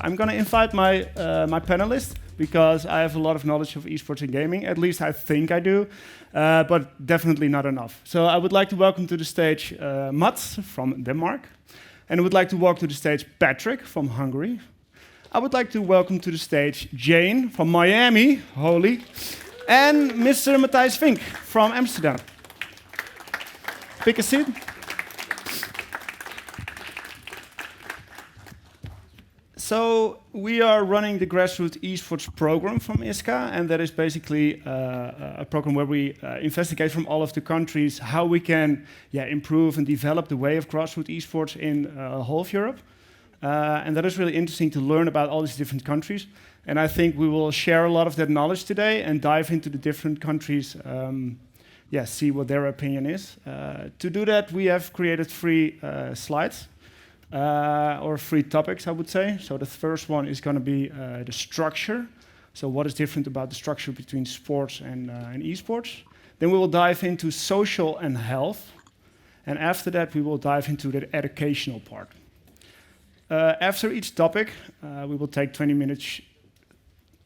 I'm going to invite my panelists because I have a lot of knowledge of esports and gaming. At least I think I do, but definitely not enough. So I would like to welcome to the stage Mads from Denmark. And I would like to welcome to the stage Patrik from Hungary. I would like to welcome to the stage Jayne from Miami, holy, and Mr. Matthijs Vink from Amsterdam. Pick a seat. So we are running the Grassroots Esports program from ISCA, and that is basically a program where we investigate from all of the countries how we can improve and develop the way of grassroots esports in whole of Europe. And that is really interesting to learn about all these different countries. And I think we will share a lot of that knowledge today and dive into the different countries, see what their opinion is. To do that, we have created 3 slides. Or 3 topics, I would say. So the first one is going to be the structure. So what is different about the structure between sports and esports? Then we will dive into social and health. And after that, we will dive into the educational part. After each topic, we will take 20 minutes,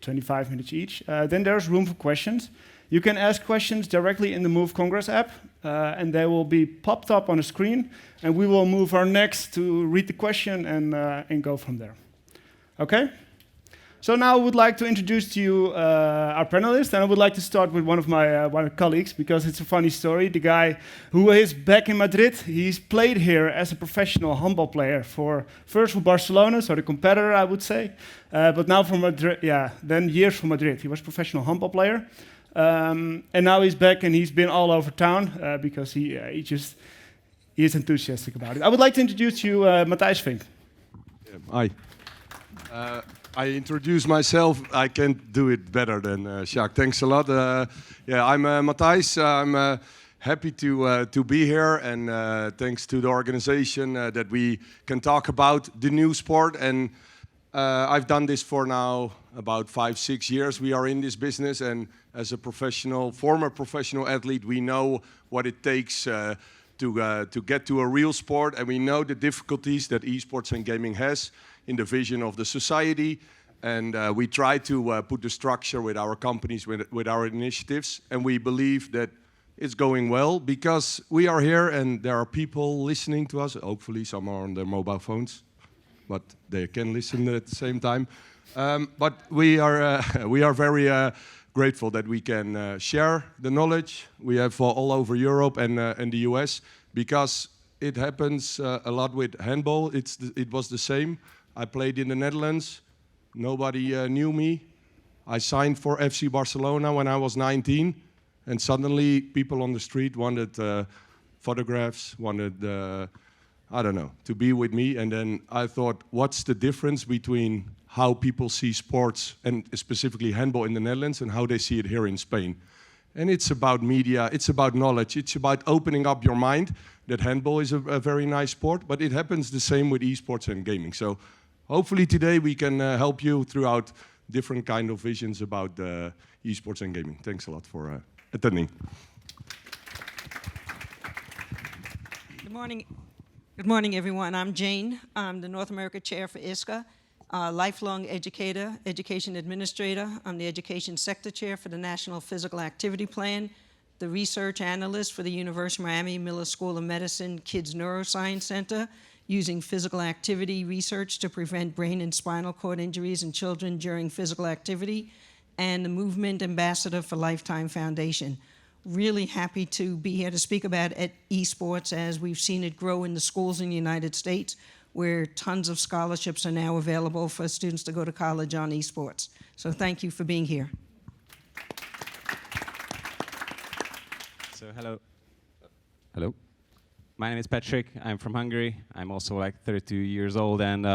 25 minutes each. Then there's room for questions. You can ask questions directly in the Move Congress app, and they will be popped up on the screen, and we will move our next to read the question and go from there. Okay? So now I would like to introduce to you our panelists, and I would like to start with one of my colleagues, because it's a funny story. The guy who is back in Madrid, he's played here as a professional handball player first for Barcelona, so the competitor, I would say, but now for Madrid, then years for Madrid. He was a professional handball player. And now he's back, and he's been all over town because he is enthusiastic about it. I would like to introduce you, Matthijs Vink. Hi. I introduce myself. I can't do it better than Sjaak. Thanks a lot. I'm Matthijs. I'm happy to be here, and thanks to the organization that we can talk about the new sport. And I've done this for now about 5-6 years. We are in this business, and as a former professional athlete, we know what it takes to get to a real sport, and we know the difficulties that esports and gaming has in the vision of the society. And we try to put the structure with our companies, with our initiatives, and we believe that it's going well because we are here and there are people listening to us. Hopefully some are on their mobile phones, but they can listen at the same time. But we are very grateful that we can share the knowledge we have all over Europe and the US, because it happens a lot with handball. It was the same. I played in the Netherlands. Nobody knew me. I signed for FC Barcelona when I was 19, and suddenly people on the street wanted photographs, wanted to be with me. And then I thought, what's the difference between how people see sports, and specifically handball in the Netherlands, and how they see it here in Spain? And it's about media, it's about knowledge, it's about opening up your mind that handball is a very nice sport, but it happens the same with esports and gaming. So hopefully today we can help you throughout different kind of visions about esports and gaming. Thanks a lot for attending. Good morning. Good morning, everyone. I'm Jayne. I'm the North American Chair for ISCA, lifelong educator, education administrator. I'm the Education Sector Chair for the National Physical Activity Plan, the Research Analyst for the University of Miami Miller School of Medicine Kids Neuroscience Center, using physical activity research to prevent brain and spinal cord injuries in children during physical activity, and the Movement Ambassador for Lifetime Foundation. Really happy to be here to speak about esports, as we've seen it grow in the schools in the United States, where tons of scholarships are now available for students to go to college on esports. So thank you for being here. So hello. My name is Patrik. I'm from Hungary. I'm also like 32 years old, and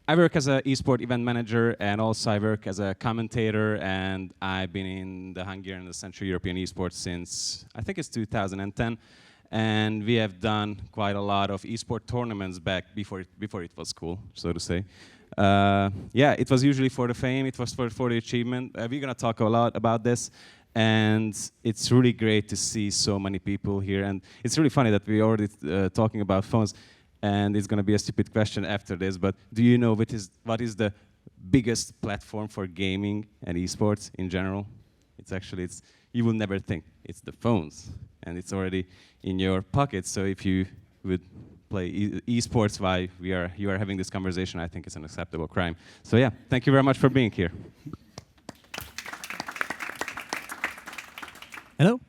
I work as an esport event manager, and also I work as a commentator, and I've been in the Hungarian and the Central European esports since, I think it's 2010, and we have done quite a lot of esport tournaments back before it was cool, so to say. It was usually for the fame, it was for the achievement. We're gonna talk a lot about this, and it's really great to see so many people here, and it's really funny that we're already talking about phones. And it's going to be a stupid question after this, but do you know what is the biggest platform for gaming and esports in general. It's you will never think it's the phones, and it's already in your pocket. So if you would play esports while you are having this conversation, I think it's an acceptable crime. So yeah, thank you very much for being here. Hello.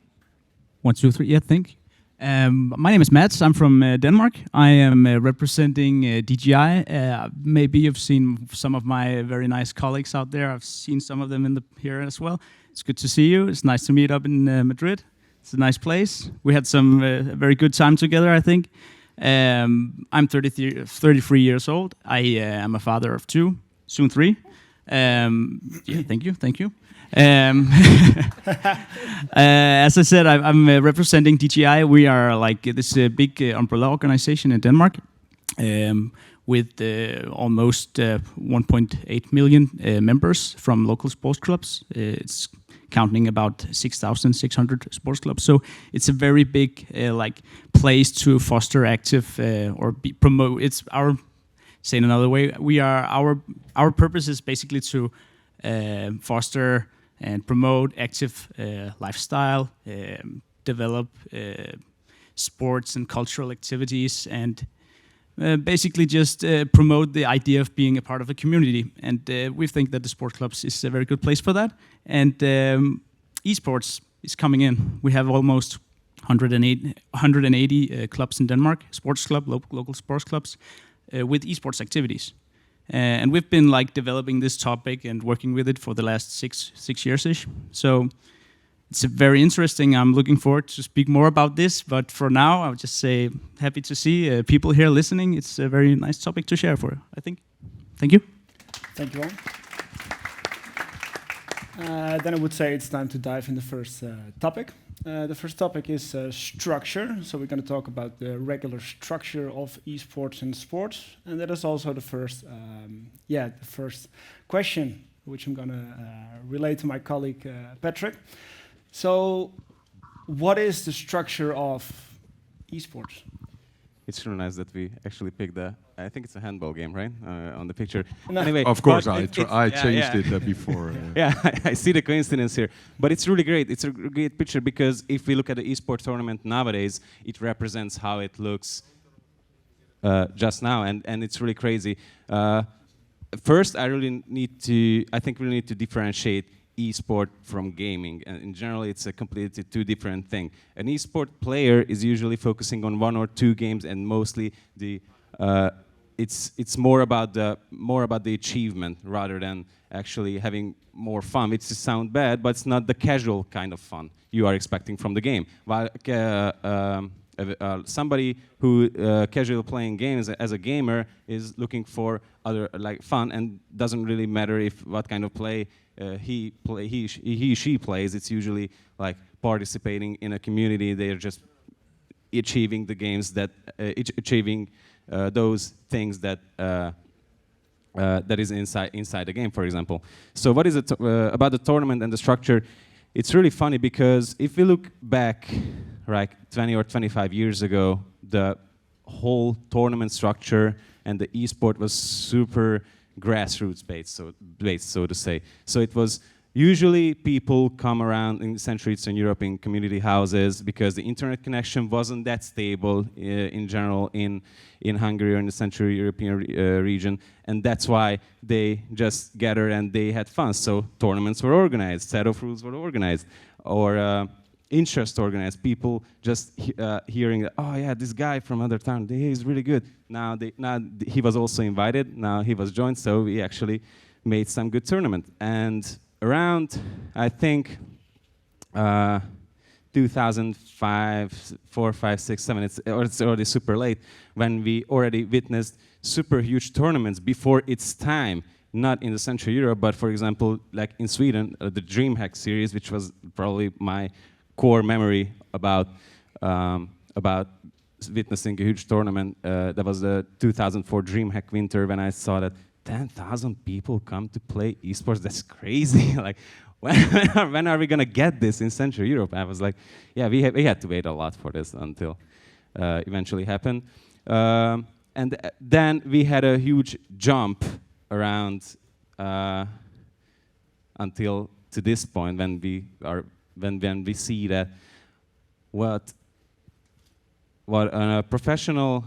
1, 2, 3. Yeah, thank you. My name is Mads. I'm from Denmark. I am representing DGI. Maybe you've seen some of my very nice colleagues out there. I've seen some of them here as well. It's good to see you. It's nice to meet up in Madrid. It's a nice place. We had some very good time together, I think. I'm 33 years old. I am a father of 2, soon 3. Yeah, thank you. As I said, I'm representing DGI. We are like this big umbrella organization in Denmark with almost 1.8 million members from local sports clubs. It's counting about 6,600 sports clubs. So it's a very big place to foster active or promote. It's our, say in another way, our purpose is basically to foster and promote active lifestyle, develop sports and cultural activities, and basically just promote the idea of being a part of a community. And we think that the sports clubs is a very good place for that. And esports is coming in. We have almost 180 clubs in Denmark, sports club, local sports clubs, with esports activities. And we've been developing this topic and working with it for the last six years-ish. So it's very interesting. I'm looking forward to speak more about this. But for now, I would just say happy to see people here listening. It's a very nice topic to share for, I think. Thank you. Thank you all. Then I would say it's time to dive in the first topic. The first topic is structure. So we're going to talk about the regular structure of esports and sports, and that is also the first, the first question, which I'm going to relate to my colleague Patrik. So, what is the structure of esports? It's really nice that we actually picked I think it's a handball game, right? On the picture. No. Anyway, Of course, I yeah, changed it before. Yeah, I see the coincidence here. But it's really great. It's a great picture because if we look at the esports tournament nowadays, it represents how it looks just now, and it's really crazy. First, I think we need to differentiate esport from gaming, and in general it's a completely two different thing. An esport player is usually focusing on 1 or 2 games, and mostly it's more about the achievement rather than actually having more fun, which sounds bad, but it's not the casual kind of fun you are expecting from the game. While somebody who casually playing games as a gamer is looking for other fun, and doesn't really matter what kind of play she plays. It's usually participating in a community. They're just achieving the games that achieving those things that that is inside the game, for example. So what is it about the tournament and the structure? It's really funny because if we look back 20 or 25 years ago, the whole tournament structure and the esport was super grassroots based, so to say. So it was usually people come around in Central Eastern Europe in community houses because the internet connection wasn't that stable in general in Hungary or in the Central European region, and that's why they just gathered and they had fun. So tournaments were organized, set of rules were organized, or interest organized. People just hearing that, oh yeah, this guy from other town, he's really good. Now he was also invited. Now he was joined, so we actually made some good tournament. And around, I think, 2005, 4, 5, 6, 7, it's already super late, when we already witnessed super huge tournaments before its time. Not in the Central Europe, but for example, like in Sweden, the DreamHack series, which was probably my core memory about witnessing a huge tournament. That was the 2004 DreamHack winter, when I saw that 10,000 people come to play esports. That's crazy. Like, when are we gonna get this in Central Europe? I was like, yeah, we had to wait a lot for this until eventually happened. And then we had a huge jump around until to this point when we see that what a professional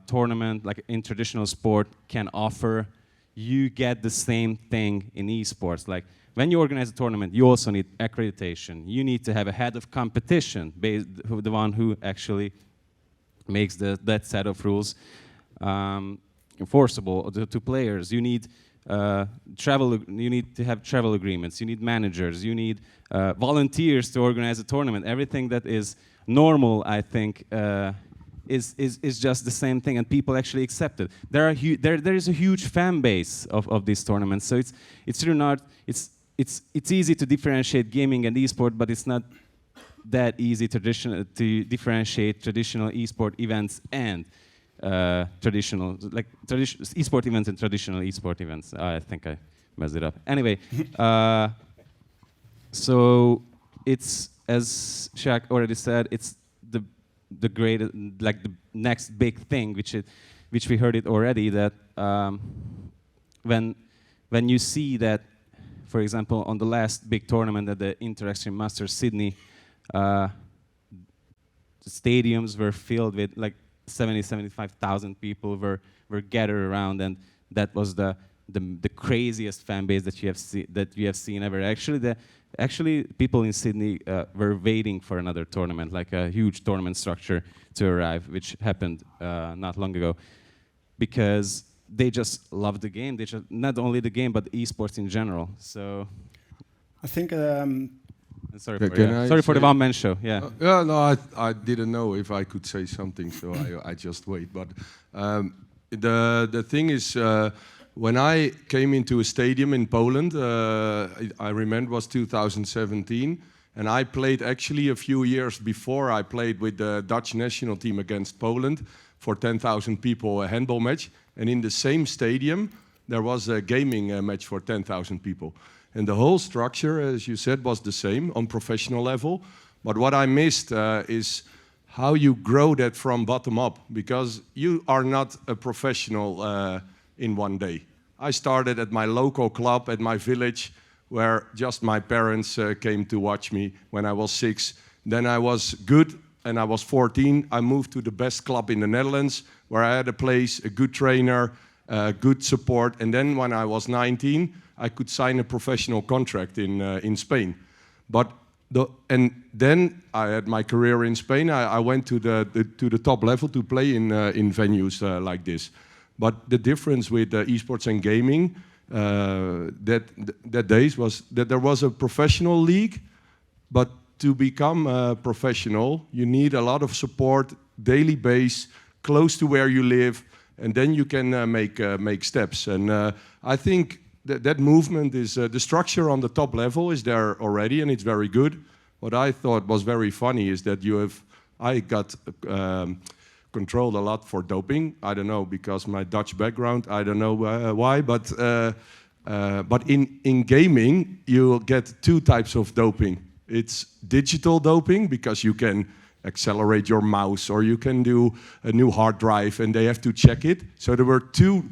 tournament like in traditional sport can offer, you get the same thing in esports. Like when you organize a tournament, you also need accreditation. You need to have a head of competition, the one who actually makes that set of rules enforceable to players. You need you need to have travel agreements. You need managers. You need volunteers to organize a tournament. Everything that is normal, I think, is just the same thing, and people actually accept it. There is a huge fan base of these tournaments, so it's really not. It's easy to differentiate gaming and esport, but it's not that easy to differentiate traditional esport events and traditional esport events and traditional esport events. I think I messed it up. Anyway, so it's, as Sjaak already said, it's the great, like the next big thing, which we heard it already, that when you see that, for example, on the last big tournament at the Inter-Extreme Masters Sydney, the stadiums were filled with like 75,000 people were gathered around, and that was the craziest fan base that you have seen ever. Actually, people in Sydney were waiting for another tournament, like a huge tournament structure to arrive, which happened not long ago, because they just love the game. They just, not only the game, but esports in general. So, I think. Sorry for the one-man show. Yeah. Yeah. No, I didn't know if I could say something, so I just wait. But the thing is, when I came into a stadium in Poland, I remember it was 2017, and I played actually a few years before. I played with the Dutch national team against Poland for 10,000 people, a handball match, and in the same stadium there was a gaming match for 10,000 people. And the whole structure, as you said, was the same on professional level. But what I missed is how you grow that from bottom up, because you are not a professional in one day. I started at my local club at my village, where just my parents came to watch me when I was 6. Then I was good, and I was 14. I moved to the best club in the Netherlands, where I had a place, a good trainer, good support. And then when I was 19, I could sign a professional contract in Spain. And then I had my career in Spain. I went to the top level to play in venues like this. But the difference with esports and gaming that days was that there was a professional league, but to become a professional, you need a lot of support, daily base, close to where you live, and then you can make steps. And I think that movement is, the structure on the top level is there already, and it's very good. What I thought was very funny is that I got controlled a lot for doping. I don't know, because my Dutch background, I don't know why, but in gaming, you get 2 types of doping. It's digital doping, because you can accelerate your mouse, or you can do a new hard drive, and they have to check it. So there were 2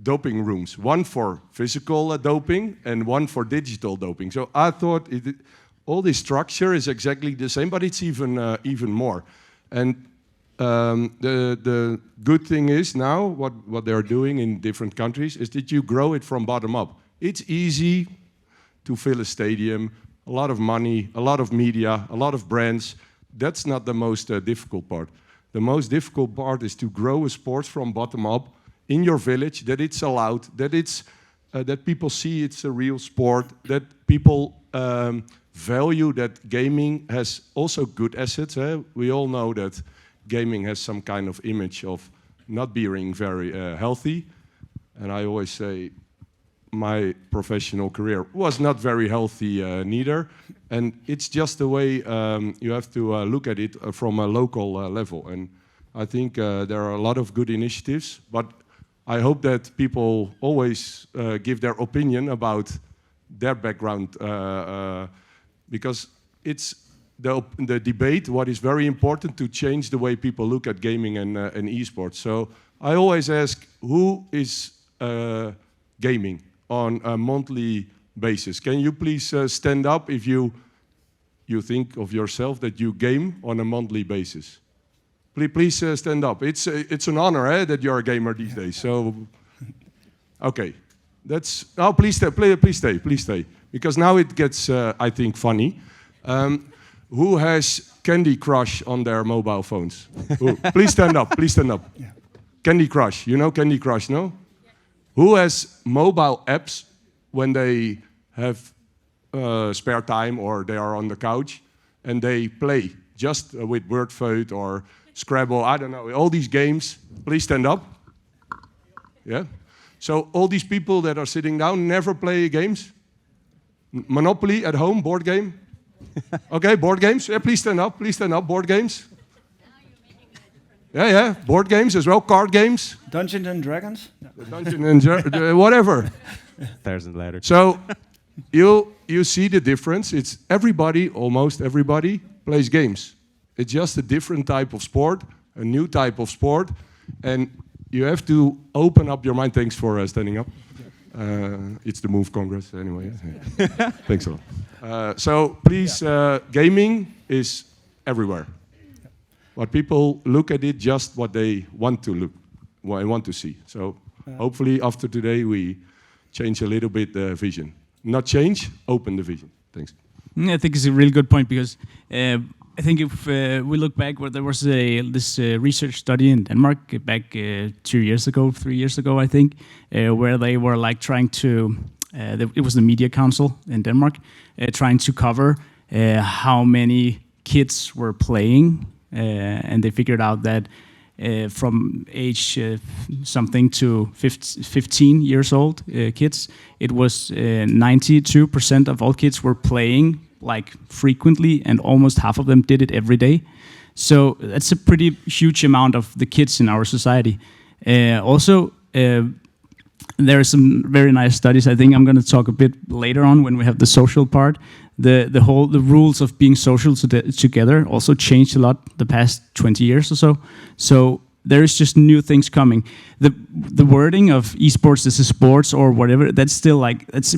doping rooms, one for physical doping and one for digital doping. So I thought all this structure is exactly the same, but it's even more. And the good thing is now what they're doing in different countries is that you grow it from bottom up. It's easy to fill a stadium, a lot of money, a lot of media, a lot of brands. That's not the most difficult part. The most difficult part is to grow a sport from bottom up in your village, that it's allowed, that people see it's a real sport, that people value that gaming has also good assets. We all know that gaming has some kind of image of not being very healthy. And I always say my professional career was not very healthy neither. And it's just the way you have to look at it from a local level. And I think there are a lot of good initiatives, but I hope that people always give their opinion about their background, because it's the debate, what is very important to change the way people look at gaming and esports. So I always ask, who is gaming? on a monthly basis? Can you please stand up if you think of yourself that you game on a monthly basis? Please stand up. It's an honor that you're a gamer these days. So, okay, that's. Oh, please stay, because now it gets, I think, funny. Who has Candy Crush on their mobile phones? Please stand up. Yeah. Candy Crush. You know Candy Crush, no? Yeah. Who has mobile apps when they have spare time or they are on the couch and they play just with Wordfeud or Scrabble, I don't know, all these games? Please stand up. Yeah. So all these people that are sitting down never play games? Monopoly at home, board game? Okay, board games. Yeah, please stand up. Board games. Yeah, board games as well, card games. Dungeons and Dragons? No. Dungeon and whatever. Stairs and ladders. So you see the difference. It's everybody, almost everybody, plays games. It's just a different type of sport, a new type of sport, and you have to open up your mind. Thanks for standing up. It's the Move Congress anyway. Thanks a lot. So please, gaming is everywhere. But people look at it just what they want to look, what they want to see. So hopefully after today we change a little bit the vision. Not change, open the vision. Thanks. I think it's a really good point because I think if we look back, where there was this research study in Denmark back 3 years ago, I think, where they were like trying to, it was the Media Council in Denmark, trying to cover how many kids were playing, and they figured out that from age something to 15 years old kids, it was 92% of all kids were playing like frequently, and almost half of them did it every day. So that's a pretty huge amount of the kids in our society. Also, there are some very nice studies. I think I'm going to talk a bit later on when we have the social part. The rules of being social together also changed a lot the past 20 years or so. So there is just new things coming. The wording of esports as a sports or whatever, that's still like that's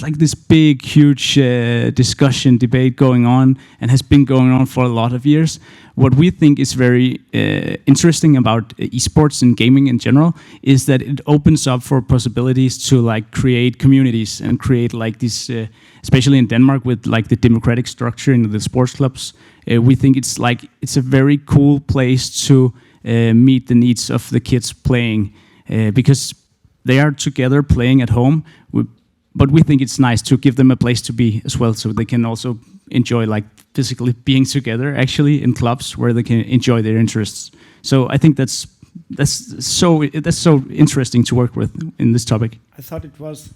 like this big, huge discussion, debate going on, and has been going on for a lot of years. What we think is very interesting about esports and gaming in general is that it opens up for possibilities to like create communities and create like this, especially in Denmark with like the democratic structure in the sports clubs. We think it's a very cool place to meet the needs of the kids playing because they are together playing at home. But we think it's nice to give them a place to be as well, so they can also enjoy like physically being together actually in clubs where they can enjoy their interests. So I think that's so interesting to work with in this topic. I thought it was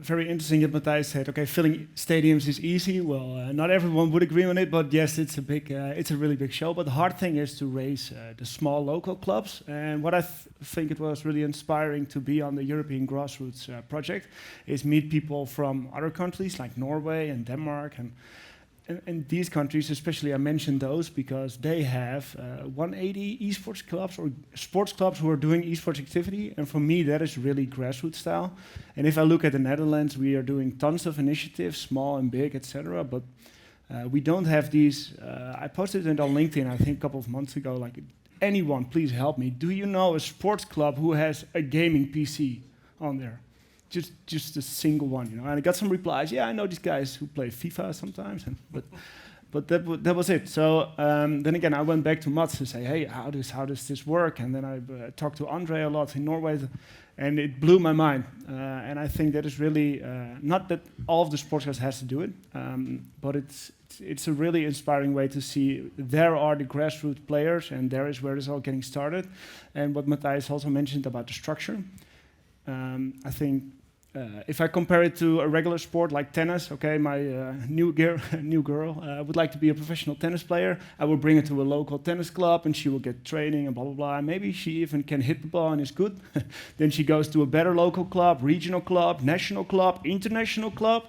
very interesting that Matthijs said, okay, filling stadiums is easy. Well, not everyone would agree on it, but yes, it's a really big show. But the hard thing is to raise the small local clubs. And what I think it was really inspiring to be on the European Grassroots project is meet people from other countries like Norway and Denmark and these countries, especially I mentioned those because they have 180 esports clubs or sports clubs who are doing esports activity. And for me, that is really grassroots style. And if I look at the Netherlands, we are doing tons of initiatives, small and big, etc. But we don't have these. I posted it on LinkedIn, I think a couple of months ago, like, anyone, please help me. Do you know a sports club who has a gaming PC on there? Just a single one, you know. And I got some replies. Yeah, I know these guys who play FIFA sometimes, but that was it. So then again, I went back to Mads to say, hey, how does this work? And then I talked to Andre a lot in Norway, and it blew my mind. And I think that is really not that all of the sports guys has to do it, but it's a really inspiring way to see there are the grassroots players, and there is where it's all getting started. And what Matthijs also mentioned about the structure, I think. If I compare it to a regular sport like tennis, okay, my new girl would like to be a professional tennis player. I will bring her to a local tennis club, and she will get training and blah blah blah. Maybe she even can hit the ball and is good. Then she goes to a better local club, regional club, national club, international club.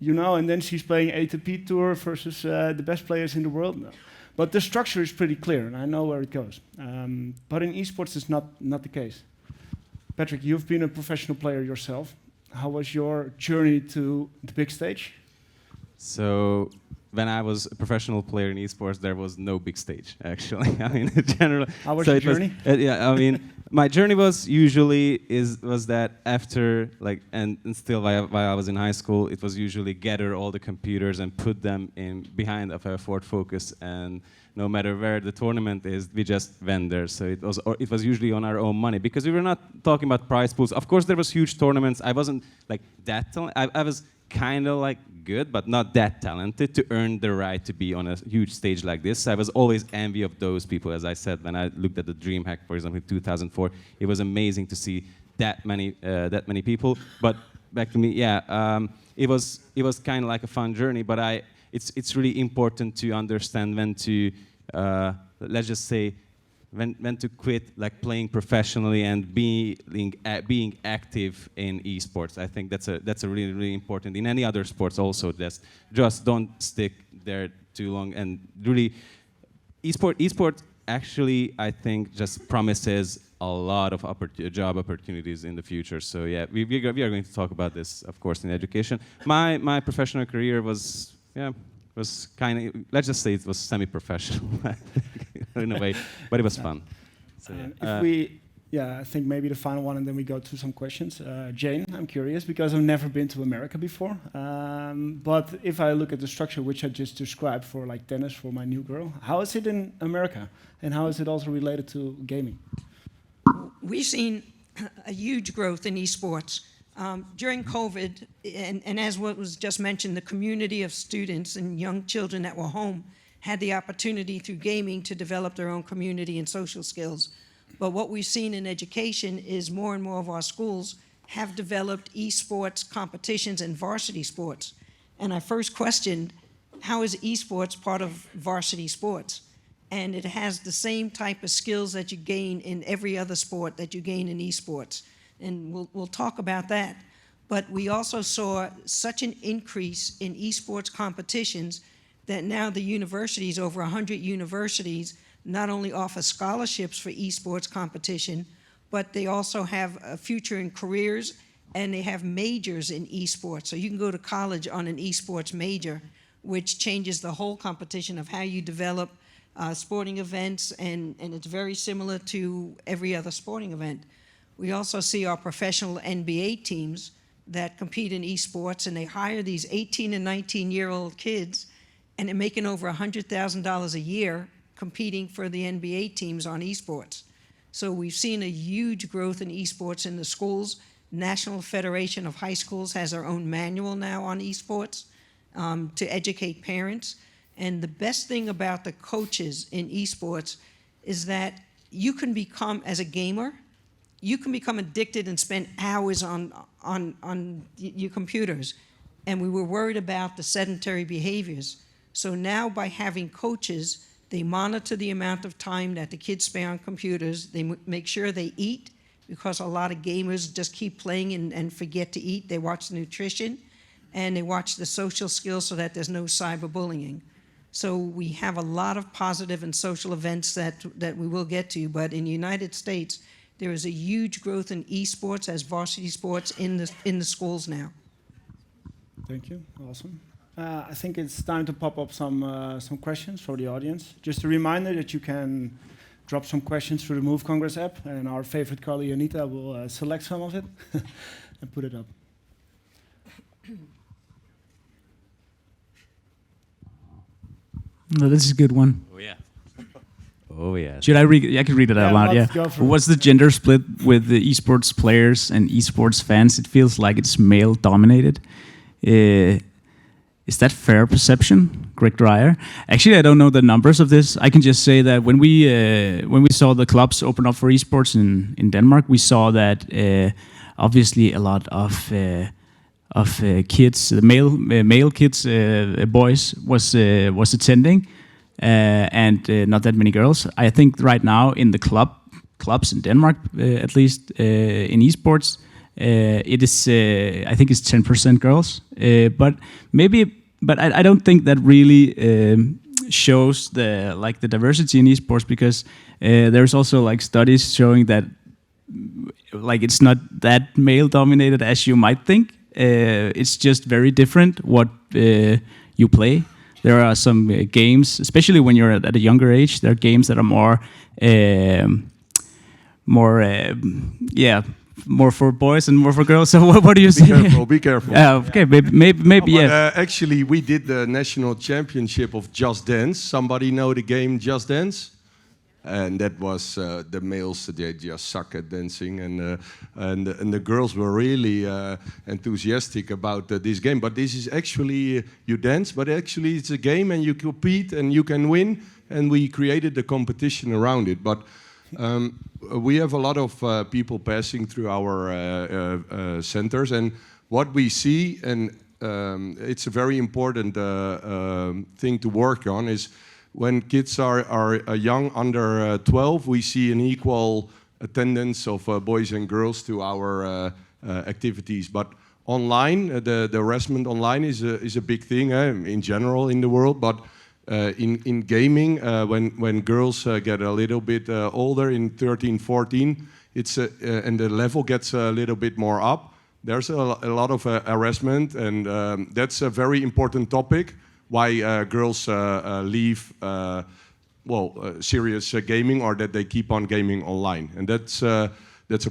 You know, and then she's playing ATP Tour versus the best players in the world. No. But the structure is pretty clear, and I know where it goes. But in esports, it's not the case. Patrik, you've been a professional player yourself. how was your journey to the big stage? So when I was a professional player in esports, there was no big stage, actually. I mean, in general. How was so your it was, journey? yeah, I mean, my journey was was that after, like, and still while I was in high school, it was usually gather all the computers and put them in behind of a Ford Focus, and no matter where the tournament is, we just went there. So it was usually on our own money, because we were not talking about prize pools. Of course, there was huge tournaments. I wasn't like that talented. I was kind of like good, but not that talented to earn the right to be on a huge stage like this. I was always envy of those people, as I said, when I looked at the DreamHack, for example, in 2004. It was amazing to see that many people. But back to me, yeah, it was kind of like a fun journey. But it's really important to understand when to, let's just say, when to quit, like playing professionally and being active in esports. I think that's a really important in any other sports also. Just don't stick there too long, and really, esport actually, I think, just promises a lot of job opportunities in the future. So yeah, we are going to talk about this, of course, in education. My professional career was kind of, let's just say it was semi-professional in a way, but it was fun. So, I think maybe the final one, and then we go to some questions. Jayne, I'm curious, because I've never been to America before. But if I look at the structure which I just described for like tennis for my new girl, how is it in America? And how is it also related to gaming? We've seen a huge growth in esports. During COVID, and as what was just mentioned, the community of students and young children that were home had the opportunity through gaming to develop their own community and social skills. But what we've seen in education is more and more of our schools have developed esports competitions and varsity sports. And I first questioned, how is esports part of varsity sports? And it has the same type of skills that you gain in every other sport that you gain in esports. And we'll talk about that. But we also saw such an increase in esports competitions that now the universities, over 100 universities, not only offer scholarships for esports competition, but they also have a future in careers, and they have majors in esports. So you can go to college on an esports major, which changes the whole competition of how you develop sporting events, and it's very similar to every other sporting event. We also see our professional NBA teams that compete in esports, and they hire these 18 and 19-year-old kids, and they're making over $100,000 a year competing for the NBA teams on esports. So we've seen a huge growth in esports in the schools. National Federation of High Schools has their own manual now on esports to educate parents. And the best thing about the coaches in esports is that you can become, as a gamer, you can become addicted and spend hours on your computers. And we were worried about the sedentary behaviors. So now by having coaches, they monitor the amount of time that the kids spend on computers. They make sure they eat, because a lot of gamers just keep playing and forget to eat. They watch the nutrition, and they watch the social skills so that there's no cyberbullying. So we have a lot of positive and social events that we will get to. But in the United States, there is a huge growth in esports as varsity sports in the schools now. Thank you. Awesome. I think it's time to pop up some questions for the audience. Just a reminder that you can drop some questions through the Move Congress app, and our favorite colleague Anita will select some of it and put it up. No, this is a good one. Oh yeah. Oh yeah. Should I read? I can read it out loud. Let's Yeah. go for it. What's the gender split with the esports players and esports fans? It feels like it's male dominated. Is that fair perception, Greg Dreyer? Actually, I don't know the numbers of this. I can just say that when we saw the clubs open up for esports in Denmark, we saw that obviously a lot of kids, the male kids, boys was attending, and not that many girls. I think right now in the clubs in Denmark, at least in esports, it is I think it's 10% girls, but I don't think that really shows the diversity in esports, because there's also like studies showing that like it's not that male dominated as you might think. It's just very different what you play. There are some games, especially when you're at a younger age. There are games that are more for boys and more for girls. So what do you say? Be careful. Okay, maybe yeah. Actually, we did the national championship of Just Dance. Somebody know the game Just Dance? And that was the males. They just suck at dancing, and the girls were really enthusiastic about this game. But this is actually you dance, but actually it's a game, and you compete, and you can win. And we created the competition around it. But we have a lot of people passing through our centers, and what we see, and it's a very important thing to work on, is when kids are young, under 12, we see an equal attendance of boys and girls to our activities. But online, the harassment online is a big thing in general in the world. But in gaming, when girls get a little bit older, in 13, 14, and the level gets a little bit more up, there's a lot of harassment, and that's a very important topic. Why girls leave serious gaming, or that they keep on gaming online. And that's a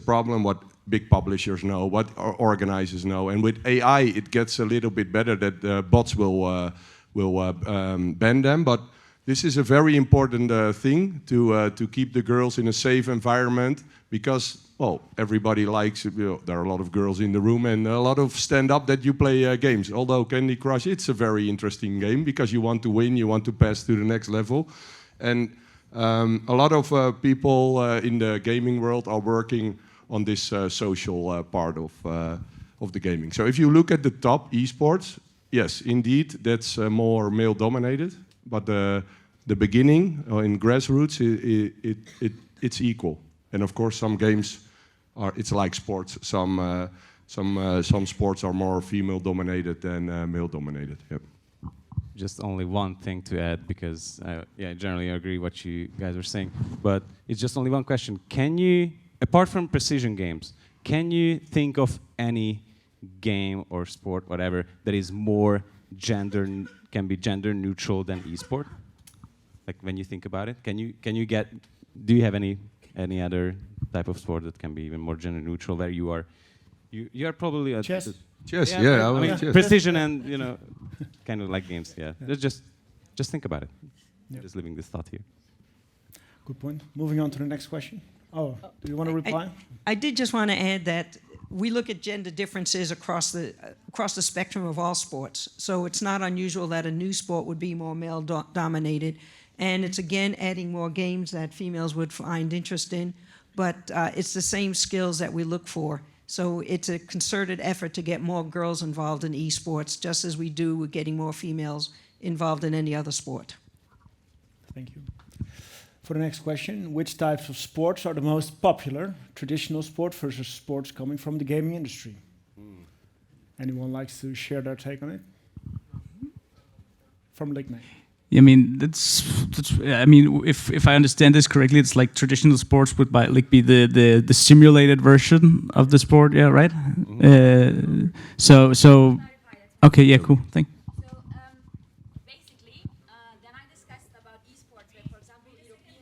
problem what big publishers know, what organizers know. And with AI, it gets a little bit better that bots will ban them. But this is a very important thing to keep the girls in a safe environment, because everybody likes, there are a lot of girls in the room, and a lot of stand-up that you play games. Although Candy Crush, it's a very interesting game, because you want to win, you want to pass to the next level. And a lot of people in the gaming world are working on this social part of the gaming. So if you look at the top esports, yes, indeed, that's more male-dominated. But the beginning in grassroots, it's equal. And of course, some games it's like sports. Some sports are more female-dominated than male-dominated. Yep. Just only one thing to add, because I generally agree what you guys are saying. But it's just only one question. Can you, apart from precision games, can you think of any game or sport, whatever, that is more can be gender neutral than esport? Like when you think about it, do you have any other type of sport that can be even more gender neutral, where you are probably a chess. I mean, chess. Precision and kind of like games. Yeah. Just think about it. Yeah. Just leaving this thought here. Good point. Moving on to the next question. Do you want to reply? I did just want to add that we look at gender differences across the spectrum of all sports. So it's not unusual that a new sport would be more male dominated. And it's again adding more games that females would find interest in, but it's the same skills that we look for. So it's a concerted effort to get more girls involved in esports, just as we do with getting more females involved in any other sport. Thank you. For the next question, which types of sports are the most popular? Traditional sport versus sports coming from the gaming industry. Anyone likes to share their take on it? From Lignite. I mean, I mean, if I understand this correctly, it's like traditional sports would be the simulated version of the sport, yeah, right? Mm-hmm. So, okay, yeah, cool, thank you. So, basically, then I discussed about esports, where, for example, European.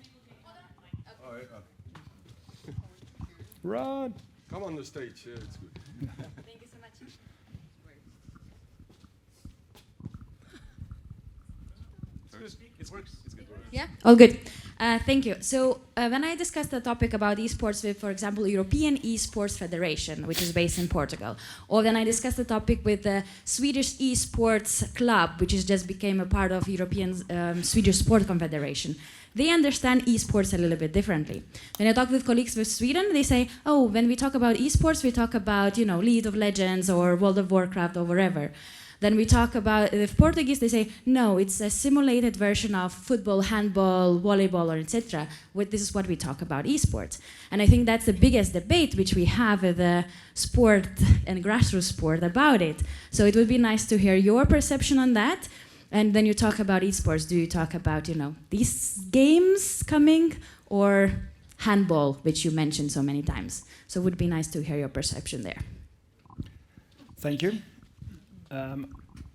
Rod, come on the stage. Yeah, it's good. Thank you so much. It works. It's good. Yeah, all good. Thank you. So when I discussed the topic about esports with, for example, European Esports Federation, which is based in Portugal, or then I discussed the topic with the Swedish Esports Club, which is just became a part of European Swedish Sport Confederation, they understand esports a little bit differently. When I talk with colleagues with Sweden, they say, oh, when we talk about esports, we talk about, League of Legends or World of Warcraft or wherever. Then we talk about, with Portuguese, they say, no, it's a simulated version of football, handball, volleyball, or etc. This is what we talk about, esports. And I think that's the biggest debate which we have with the sport and grassroots sport about it. So it would be nice to hear your perception on that. And then you talk about esports. Do you talk about, these games coming, or handball, which you mentioned so many times. So it would be nice to hear your perception there. Thank you.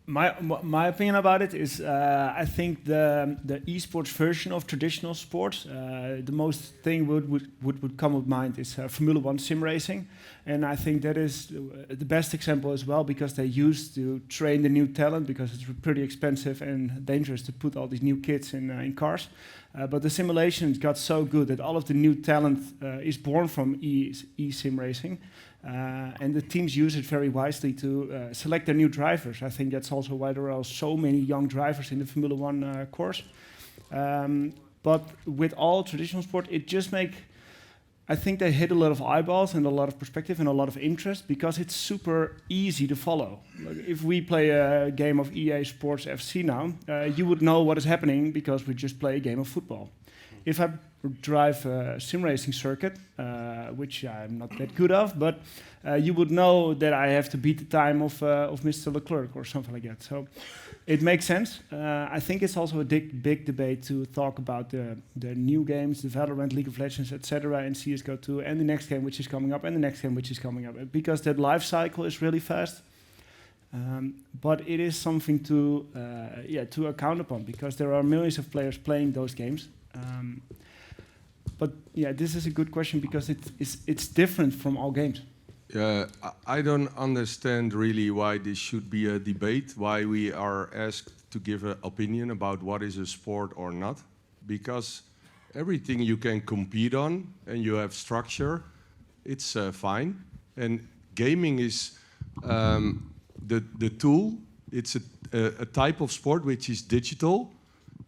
My opinion about it is I think the esports version of traditional sports, the most thing would come to mind is Formula One sim racing, and I think that is the best example as well, because they used to train the new talent, because it's pretty expensive and dangerous to put all these new kids in cars. But the simulations got so good that all of the new talent is born from e-sim racing. And the teams use it very wisely to select their new drivers. I think that's also why there are so many young drivers in the Formula One course. But with all traditional sport, it just I think they hit a lot of eyeballs and a lot of perspective and a lot of interest, because it's super easy to follow. Like if we play a game of EA Sports FC now, you would know what is happening because we just play a game of football. If I drive a sim racing circuit, which I'm not that good of, but you would know that I have to beat the time of Mr. Leclerc or something like that. So it makes sense. I think it's also a big debate to talk about the new games, the Valorant, League of Legends, etc., and CSGO 2, and the next game which is coming up, and the next game which is coming up, because that life cycle is really fast. But it is something to account upon, because there are millions of players playing those games. But yeah, this is a good question, because it's different from all games. I don't understand really why this should be a debate, why we are asked to give an opinion about what is a sport or not. Because everything you can compete on and you have structure, it's fine. And gaming is the tool. It's a type of sport which is digital.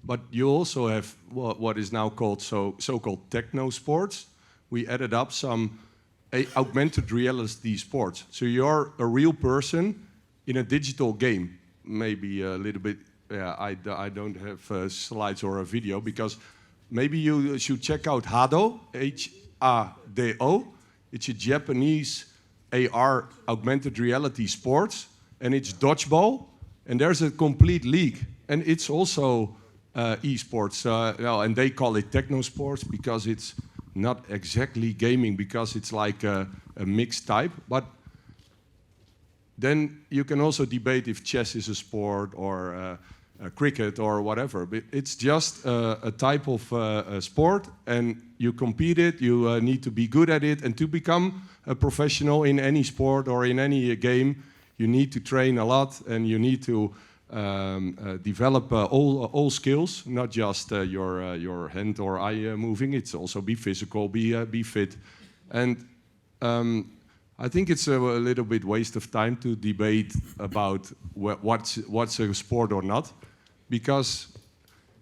But you also have what is now called so-called techno sports. We added up some augmented reality sports. So you're a real person in a digital game. Maybe a little bit, I don't have slides or a video, because maybe you should check out Hado, H-A-D-O. It's a Japanese AR augmented reality sports, and it's dodgeball, and there's a complete league. And it's also esports, and they call it techno sports because it's not exactly gaming, because it's like a mixed type. But then you can also debate if chess is a sport or cricket or whatever. But it's just a type of sport, and you compete it, you need to be good at it, and to become a professional in any sport or in any game, you need to train a lot, and you need to develop all skills, not just your hand or eye moving. It's also be physical, be fit, and I think it's a little bit waste of time to debate about what's a sport or not, because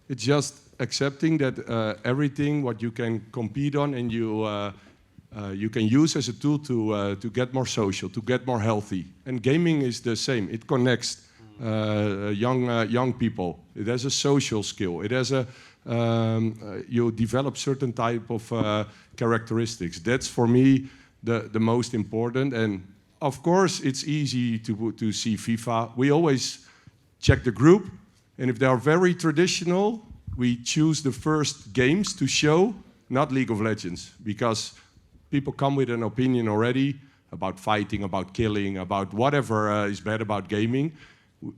it's just accepting that everything what you can compete on and you can use as a tool to get more social, to get more healthy. And gaming is the same. It connects young people. It has a social skill. It has you develop certain type of characteristics. That's for me the most important. And of course, it's easy to see FIFA. We always check the group, and if they are very traditional, we choose the first games to show, not League of Legends, because people come with an opinion already about fighting, about killing, about whatever is bad about gaming.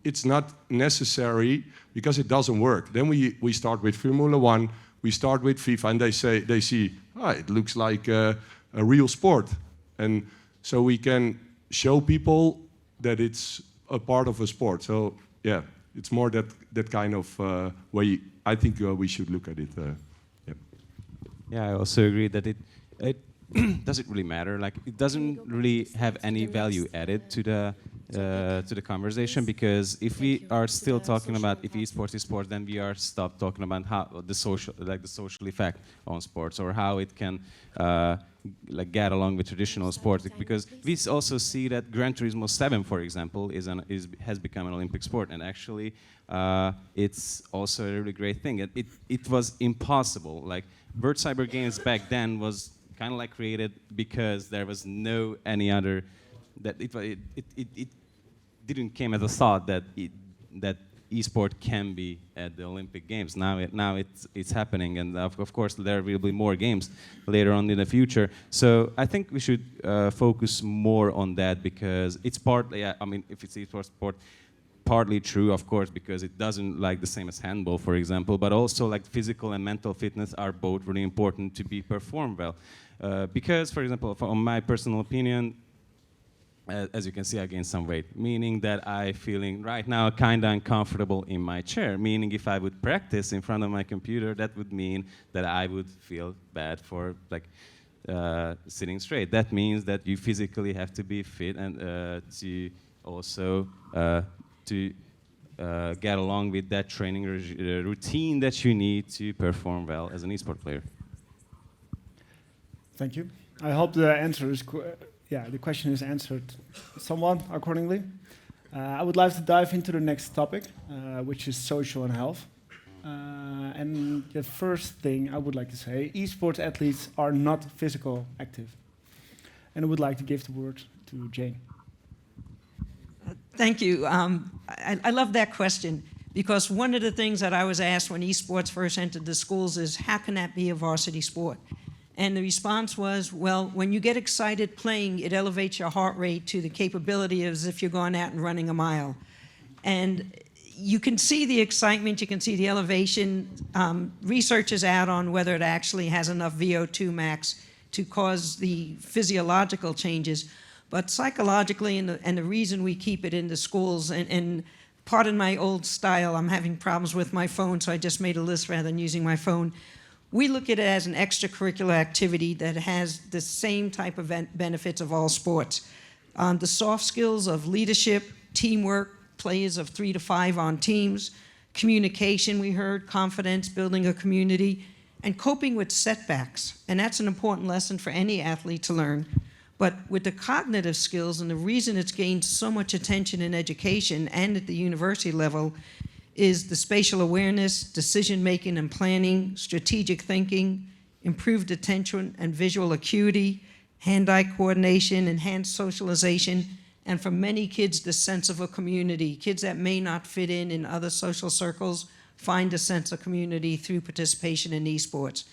It's not necessary because it doesn't work. Then we start with Formula One, we start with FIFA, and they see, it looks like a real sport. And so we can show people that it's a part of a sport. So yeah, it's more that kind of way I think we should look at it. Yeah, I also agree that it doesn't really matter. Like, it doesn't really have any value added to the conversation, because if we are still talking about if esports is sport, then we are stopped talking about how the social effect on sports, or how it can like get along with traditional sports. Because we also see that Gran Turismo 7, for example, has become an Olympic sport, and actually it's also a really great thing. It was impossible. Like, Word Cyber Games back then was kind of like created because there was no any other, that it didn't came as a thought that esport can be at the Olympic Games. Now it's happening, and of course there will be more games later on in the future. So I think we should focus more on that, because it's partly, I mean, if it's esports sport, partly true, of course, because it doesn't like the same as handball, for example, but also like physical and mental fitness are both really important to be performed well. Because, for example, from my personal opinion, as you can see, I gained some weight, meaning that I'm feeling right now kind of uncomfortable in my chair, meaning if I would practice in front of my computer, that would mean that I would feel bad for like sitting straight. That means that you physically have to be fit and to also to get along with that training routine that you need to perform well as an esport player. Thank you. I hope the answer is the question is answered somewhat accordingly. I would like to dive into the next topic, which is social and health. And the first thing I would like to say, esports athletes are not physical active. And I would like to give the word to Jayne. Thank you. I love that question, because one of the things that I was asked when esports first entered the schools is, how can that be a varsity sport? And the response was, well, when you get excited playing, it elevates your heart rate to the capability as if you're going out and running a mile. And you can see the excitement, you can see the elevation. Research is out on whether it actually has enough VO2 max to cause the physiological changes. But psychologically, and the reason we keep it in the schools, and pardon my old style, I'm having problems with my phone, so I just made a list rather than using my phone. We look at it as an extracurricular activity that has the same type of benefits of all sports. The soft skills of leadership, teamwork, players of 3 to 5 on teams, communication, we heard, confidence, building a community, and coping with setbacks. And that's an important lesson for any athlete to learn. But with the cognitive skills, and the reason it's gained so much attention in education and at the university level, is the spatial awareness, decision-making and planning, strategic thinking, improved attention and visual acuity, hand-eye coordination, enhanced socialization, and for many kids, the sense of a community. Kids that may not fit in other social circles find a sense of community through participation in esports.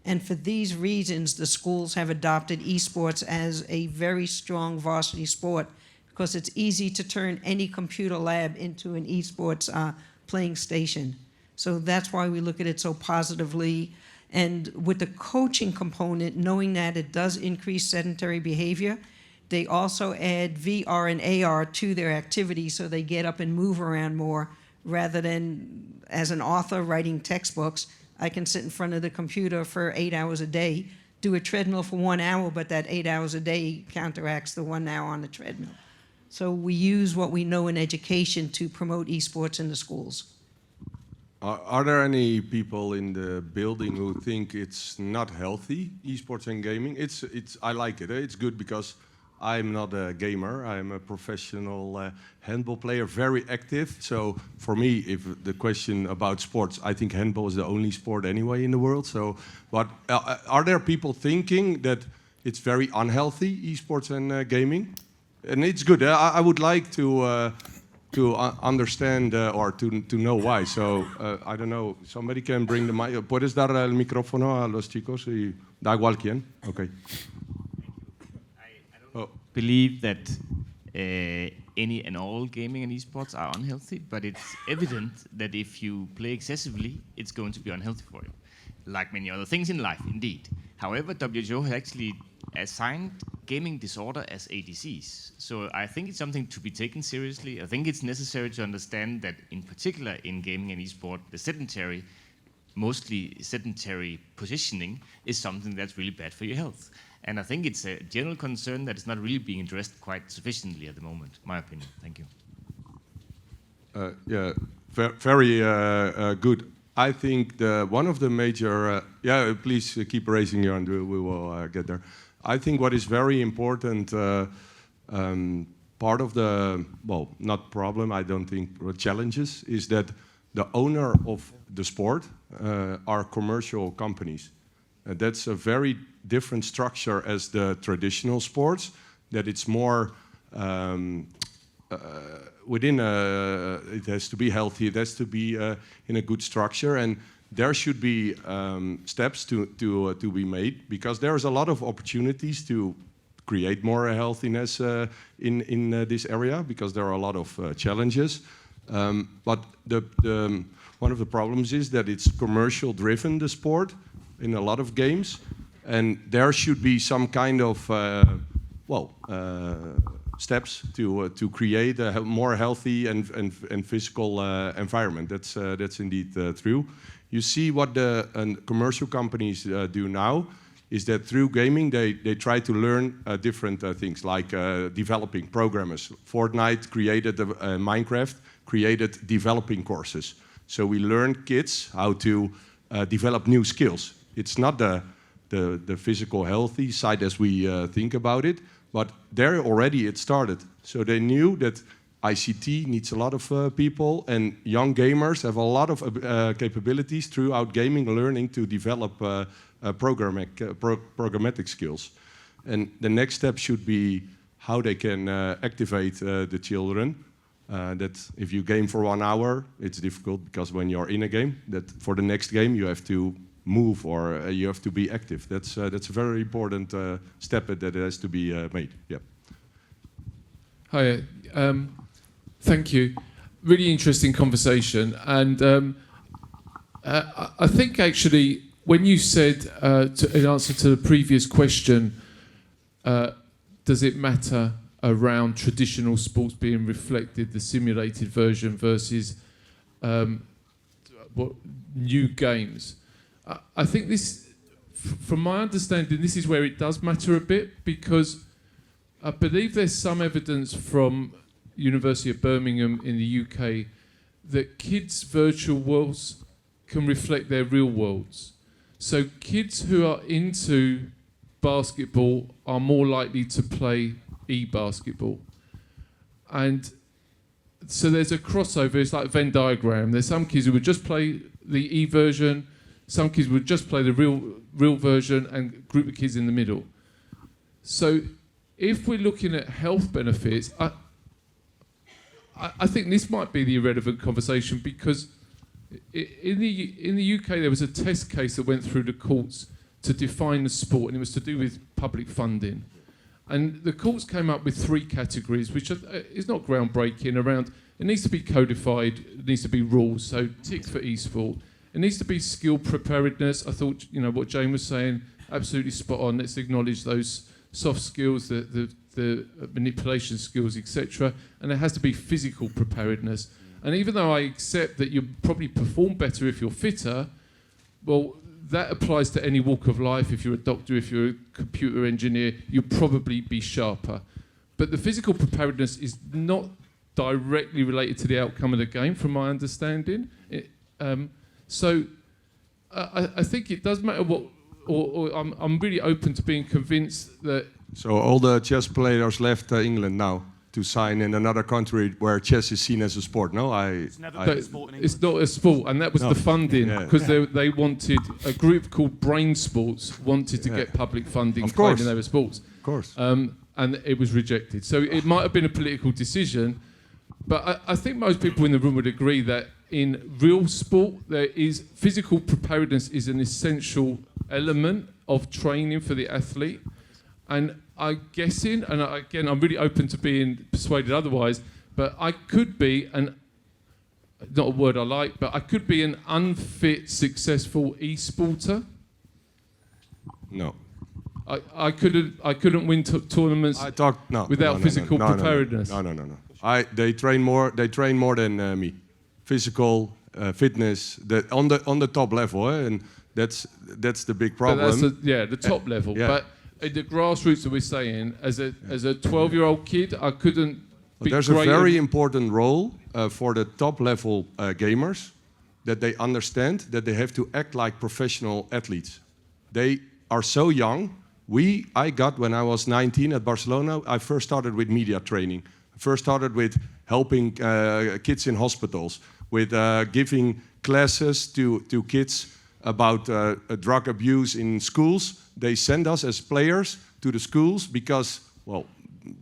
And for these reasons, the schools have adopted esports as a very strong varsity sport, because it's easy to turn any computer lab into an esports playing station. So that's why we look at it so positively. And with the coaching component, knowing that it does increase sedentary behavior, they also add VR and AR to their activity, so they get up and move around more, rather than as an author writing textbooks, I can sit in front of the computer for 8 hours a day, do a treadmill for 1 hour, but that 8 hours a day counteracts the 1 hour on the treadmill. So we use what we know in education to promote esports in the schools. Are there any people in the building who think it's not healthy, esports and gaming? I like it. It's good because I'm not a gamer. I'm a professional handball player, very active. So for me, if the question about sports, I think handball is the only sport anyway in the world. So, but are there people thinking that it's very unhealthy, esports and gaming? And it's good. I would like to understand or to know why. So I don't know. Somebody can bring the mic. ¿Puedes dar el micrófono a los chicos? Y da igual quién. Okay. Believe that any and all gaming and esports are unhealthy, but it's evident that if you play excessively, it's going to be unhealthy for you, like many other things in life, indeed. However, WHO has actually assigned gaming disorder as a disease. So I think it's something to be taken seriously. I think it's necessary to understand that, in particular in gaming and esport, the mostly sedentary positioning is something that's really bad for your health. And I think it's a general concern that is not really being addressed quite sufficiently at the moment, my opinion. Thank you. Yeah, very good. I think one of the major... please keep raising your hand, we will get there. I think what is very important, part of the, well, not problem, I don't think, challenges, is that the owner of the sport are commercial companies. That's a very different structure as the traditional sports, that it's more, within it has to be healthy. It has to be in a good structure, and there should be steps to be made, because there's a lot of opportunities to create more healthiness in this area, because there are a lot of challenges. But one of the problems is that it's commercial driven, the sport, in a lot of games, and there should be some kind of steps to create a more healthy and physical environment. That's indeed true. You see what the commercial companies do now is that through gaming they try to learn different things, like developing programmers. Fortnite created Minecraft, created developing courses. So we learn kids how to develop new skills. It's not the physical healthy side as we think about it, but there already it started. So they knew that ICT needs a lot of people, and young gamers have a lot of capabilities throughout gaming, learning to develop programmatic skills. And the next step should be how they can activate the children. That if you game for 1 hour, it's difficult, because when you're in a game, that for the next game you have to move, or you have to be active. That's a very important step that has to be made. Yeah. Hi. Thank you. Really interesting conversation, and I think actually when you said in answer to the previous question, does it matter around traditional sports being reflected, the simulated version versus new games? I think this, from my understanding, this is where it does matter a bit, because I believe there's some evidence from University of Birmingham in the UK that kids' virtual worlds can reflect their real worlds. So kids who are into basketball are more likely to play e-basketball. And so there's a crossover. It's like a Venn diagram. There's some kids who would just play the e-version, some kids would just play the real version, and a group of kids in the middle. So if we're looking at health benefits, I think this might be the irrelevant conversation, because in the UK there was a test case that went through the courts to define the sport, and it was to do with public funding. And the courts came up with 3 categories, which is not groundbreaking, around it needs to be codified, it needs to be rules, so tick for e-sport. It needs to be skill preparedness. I thought, what Jayne was saying, absolutely spot on. Let's acknowledge those soft skills, the manipulation skills, etc. And it has to be physical preparedness. And even though I accept that you probably perform better if you're fitter, well, that applies to any walk of life. If you're a doctor, if you're a computer engineer, you'll probably be sharper. But the physical preparedness is not directly related to the outcome of the game, from my understanding. So I think it does matter what, or I'm really open to being convinced that. So all the chess players left England now to sign in another country where chess is seen as a sport. No, it's never been a sport in England. It's not a sport, and that was the funding, because they wanted a group called Brain Sports wanted to get public funding, claiming they were sports. Of course. And it was rejected. So it might have been a political decision, but I think most people in the room would agree that in real sport, there is physical preparedness is an essential element of training for the athlete. And I'm guessing, and again, I'm really open to being persuaded otherwise, but I could be not a word I like, but I could be an unfit, successful e-sporter. No. I couldn't win tournaments without physical preparedness. No. They train more than me. Physical fitness, on the top level, and that's the big problem. The top level. Yeah. But at the grassroots that we're saying, as a 12-year-old kid, I couldn't. But there's a very important role for the top level gamers, that they understand that they have to act like professional athletes. They are so young. I got, when I was 19 at Barcelona, I first started with media training. I first started with helping kids in hospitals, with giving classes to kids about drug abuse in schools. They send us as players to the schools because, well,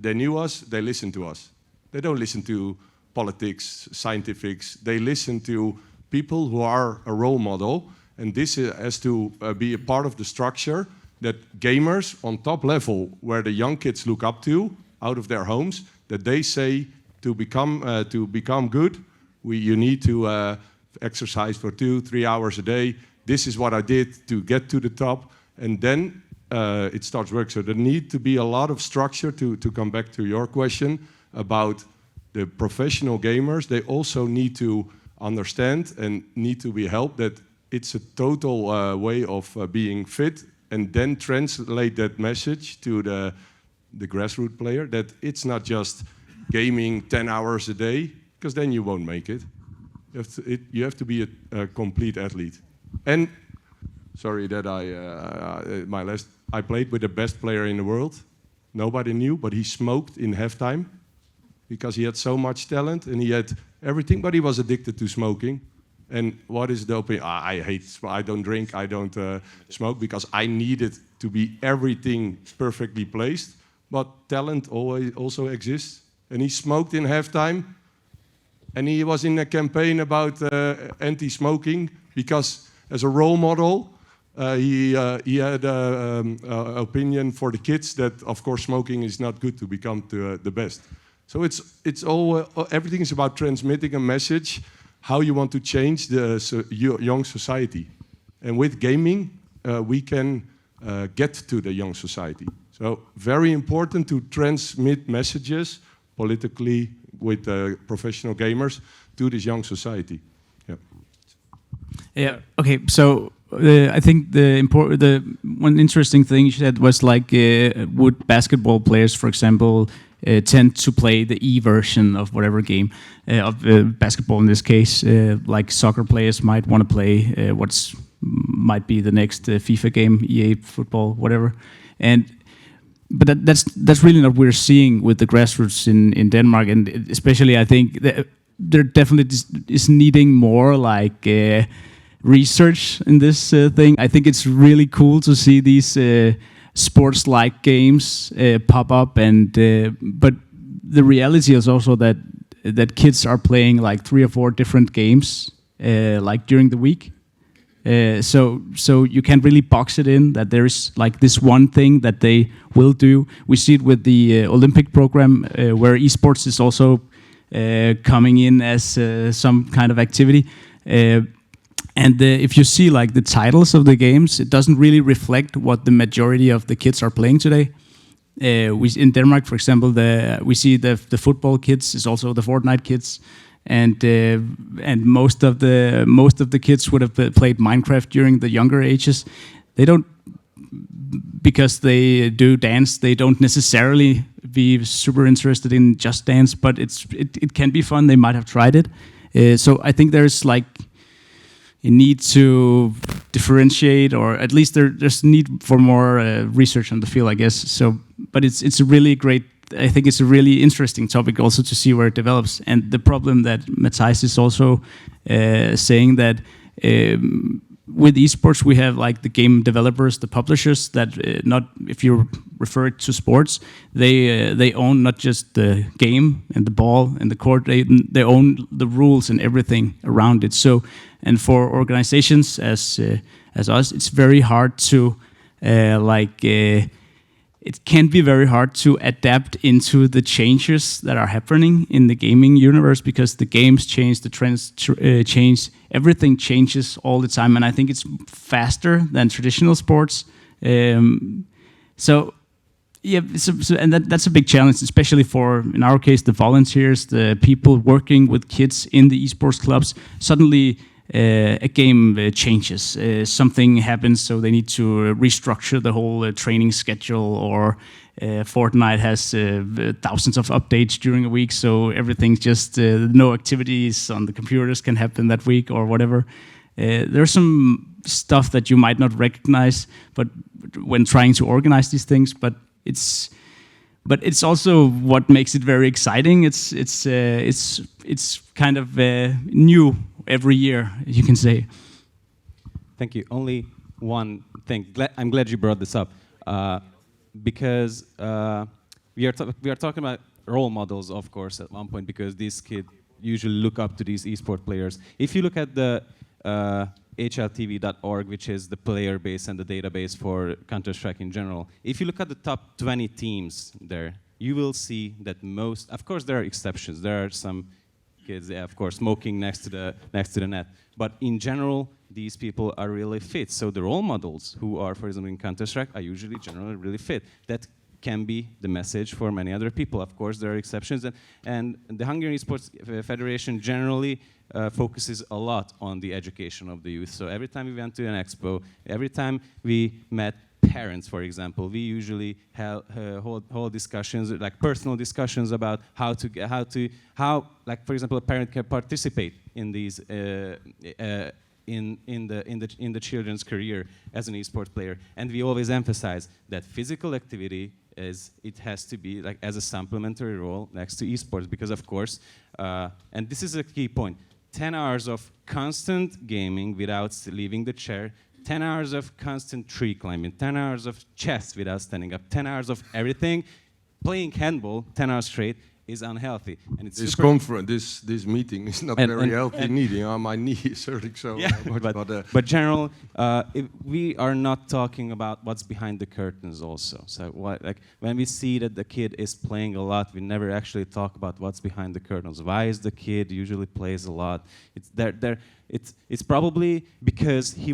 they knew us, they listened to us. They don't listen to politics, scientifics. They listen to people who are a role model, and this has to be a part of the structure that gamers on top level, where the young kids look up to out of their homes, that they say to become good, you need to exercise for 2-3 hours a day. This is what I did to get to the top, and then it starts work. So there need to be a lot of structure to come back to your question about the professional gamers. They also need to understand and need to be helped that it's a total way of being fit, and then translate that message to the grassroots player, that it's not just gaming 10 hours a day, because then you won't make it. You have to be a complete athlete. And sorry that I played with the best player in the world. Nobody knew, but he smoked in halftime because he had so much talent and he had everything, but he was addicted to smoking. And what is the opinion? I don't drink, I don't smoke, because I needed to be everything perfectly placed. But talent also exists. And he smoked in halftime. And he was in a campaign about anti-smoking, because as a role model, he had an opinion for the kids that, of course, smoking is not good to become the best. So it's all everything is about transmitting a message, how you want to change the young society. And with gaming, we can get to the young society. So very important to transmit messages politically with professional gamers to this young society. Yeah. Yeah. Okay. So I think the one interesting thing you said was like, would basketball players, for example, tend to play the E version of whatever game of basketball in this case, like soccer players might want to play might be the next FIFA game, EA football, whatever, but that's really not what we're seeing with the grassroots in Denmark, and especially I think that there definitely is needing more like research in this thing. I think it's really cool to see these sports-like games pop up, but the reality is also that kids are playing like 3 or 4 different games like during the week. So you can't really box it in that there's like this one thing that they will do. We see it with the Olympic program where esports is also coming in as some kind of activity. And if you see like the titles of the games, it doesn't really reflect what the majority of the kids are playing today. In Denmark, for example, we see the football kids is also the Fortnite kids. And most of the kids would have played Minecraft during the younger ages. They don't, because they do dance. They don't necessarily be super interested in Just Dance, but it can be fun. They might have tried it. So I think there's like a need to differentiate, or at least there's need for more research on the field, I guess. So, but it's a really great. I think it's a really interesting topic also to see where it develops. And the problem that Matthijs is also saying that with esports we have like the game developers, the publishers that not, if you refer it to sports, they own not just the game and the ball and the court, they own the rules and everything around it. So, and for organizations as us, it's very hard to it can be very hard to adapt into the changes that are happening in the gaming universe, because the games change, the trends change, everything changes all the time, and I think it's faster than traditional sports. So that's a big challenge, especially for, in our case, the volunteers, the people working with kids in the esports clubs. Suddenly a game changes, something happens, so they need to restructure the whole training schedule, or Fortnite has thousands of updates during a week, so everything's just no activities on the computers can happen that week or whatever. There's some stuff that you might not recognize, but when trying to organize these things, but it's also what makes it very exciting. It's kind of new every year, you can say. Thank you. Only one thing. I'm glad you brought this up, because we are talking about role models, of course, at one point, because these kids usually look up to these esport players. If you look at the hltv.org, which is the player base and the database for Counter-Strike in general, if you look at the top 20 teams there, you will see that most, of course there are exceptions, there are some kids, yeah, of course, smoking next to the net, but in general, these people are really fit. So the role models who are, for example, in Counter-Strike are usually generally really fit. That can be the message for many other people. Of course, there are exceptions, and the Hungarian Esports Federation generally focuses a lot on the education of the youth. So every time we went to an expo, every time we met parents, for example, we usually hold discussions, like personal discussions about how, like for example, a parent can participate in these in the children's career as an esports player, and we always emphasize that physical activity has to be like as a supplementary role next to esports, because of course, and this is a key point, 10 hours of constant gaming without leaving the chair, 10 hours of constant tree climbing, 10 hours of chess without standing up, 10 hours of everything, playing handball 10 hours straight is unhealthy. And it's this meeting is not very healthy. My knee is hurting so much. But general, we are not talking about what's behind the curtains also. So like when we see that the kid is playing a lot, we never actually talk about what's behind the curtains. Why is the kid usually plays a lot? It's probably because he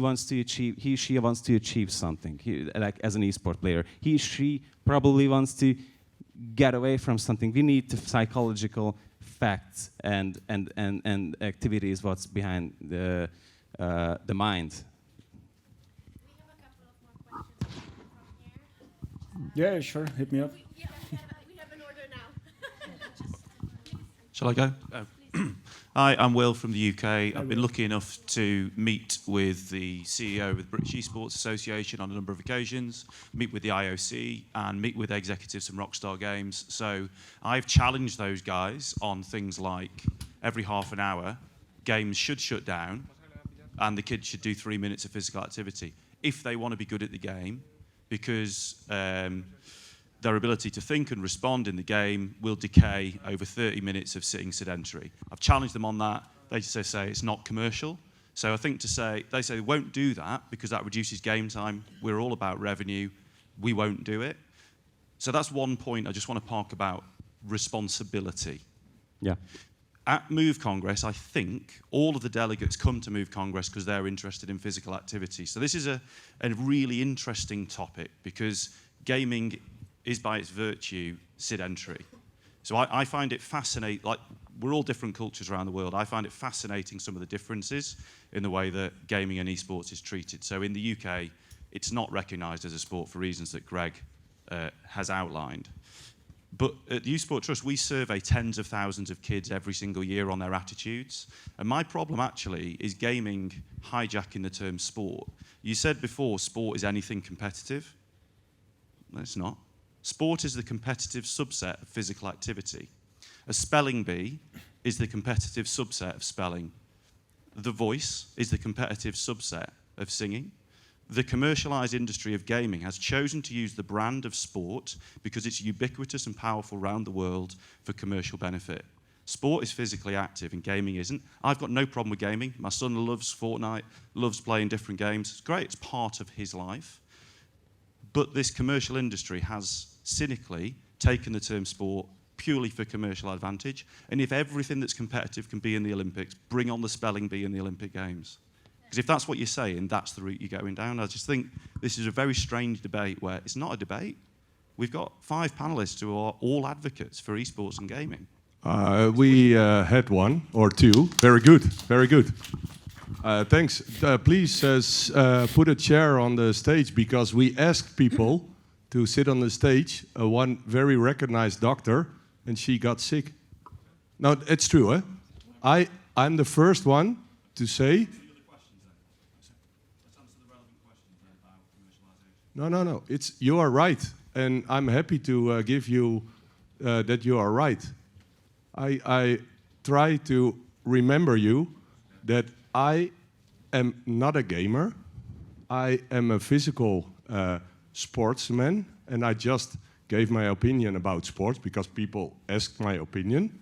she wants to achieve something. Like as an esport player, she probably wants to get away from something. We need the psychological facts and activities. What's behind the mind? We have a couple of more questions from here. Yeah, sure. Hit me up. We have an order now. Shall I go? Hi, I'm Will from the UK. I've been lucky enough to meet with the CEO of the British Esports Association on a number of occasions, meet with the IOC, and meet with executives from Rockstar Games. So I've challenged those guys on things like every half an hour, games should shut down, and the kids should do 3 minutes of physical activity if they want to be good at the game, because their ability to think and respond in the game will decay over 30 minutes of sitting sedentary. I've challenged them on that. They just say it's not commercial. So I think they say they won't do that because that reduces game time. We're all about revenue. We won't do it. So that's one point I just want to park about responsibility. Yeah. At Move Congress, I think all of the delegates come to Move Congress because they're interested in physical activity. So this is a really interesting topic because gaming is by its virtue sedentary. So I find it fascinating, like we're all different cultures around the world, I find it fascinating some of the differences in the way that gaming and esports is treated. So in the UK, it's not recognised as a sport for reasons that Greg has outlined. But at the Youth Sport Trust, we survey tens of thousands of kids every single year on their attitudes. And my problem actually is gaming hijacking the term sport. You said before sport is anything competitive. No, it's not. Sport is the competitive subset of physical activity. A spelling bee is the competitive subset of spelling. The Voice is the competitive subset of singing. The commercialized industry of gaming has chosen to use the brand of sport because it's ubiquitous and powerful around the world for commercial benefit. Sport is physically active and gaming isn't. I've got no problem with gaming. My son loves Fortnite, loves playing different games. It's great, it's part of his life. But this commercial industry has cynically taken the term sport purely for commercial advantage. And if everything that's competitive can be in the Olympics, bring on the spelling bee in the Olympic Games. Because if that's what you're saying, that's the route you're going down. I just think this is a very strange debate where it's not a debate. We've got 5 panelists who are all advocates for esports and gaming. We had 1 or 2. Very good, very good. Thanks. Please put a chair on the stage because we asked people to sit on the stage. One very recognized doctor, and she got sick. No, it's true, eh? I'm the first one to say. No. You are right, and I'm happy to give you that you are right. I try to remember you that I am not a gamer. I am a physical sportsman, and I just gave my opinion about sports because people asked my opinion,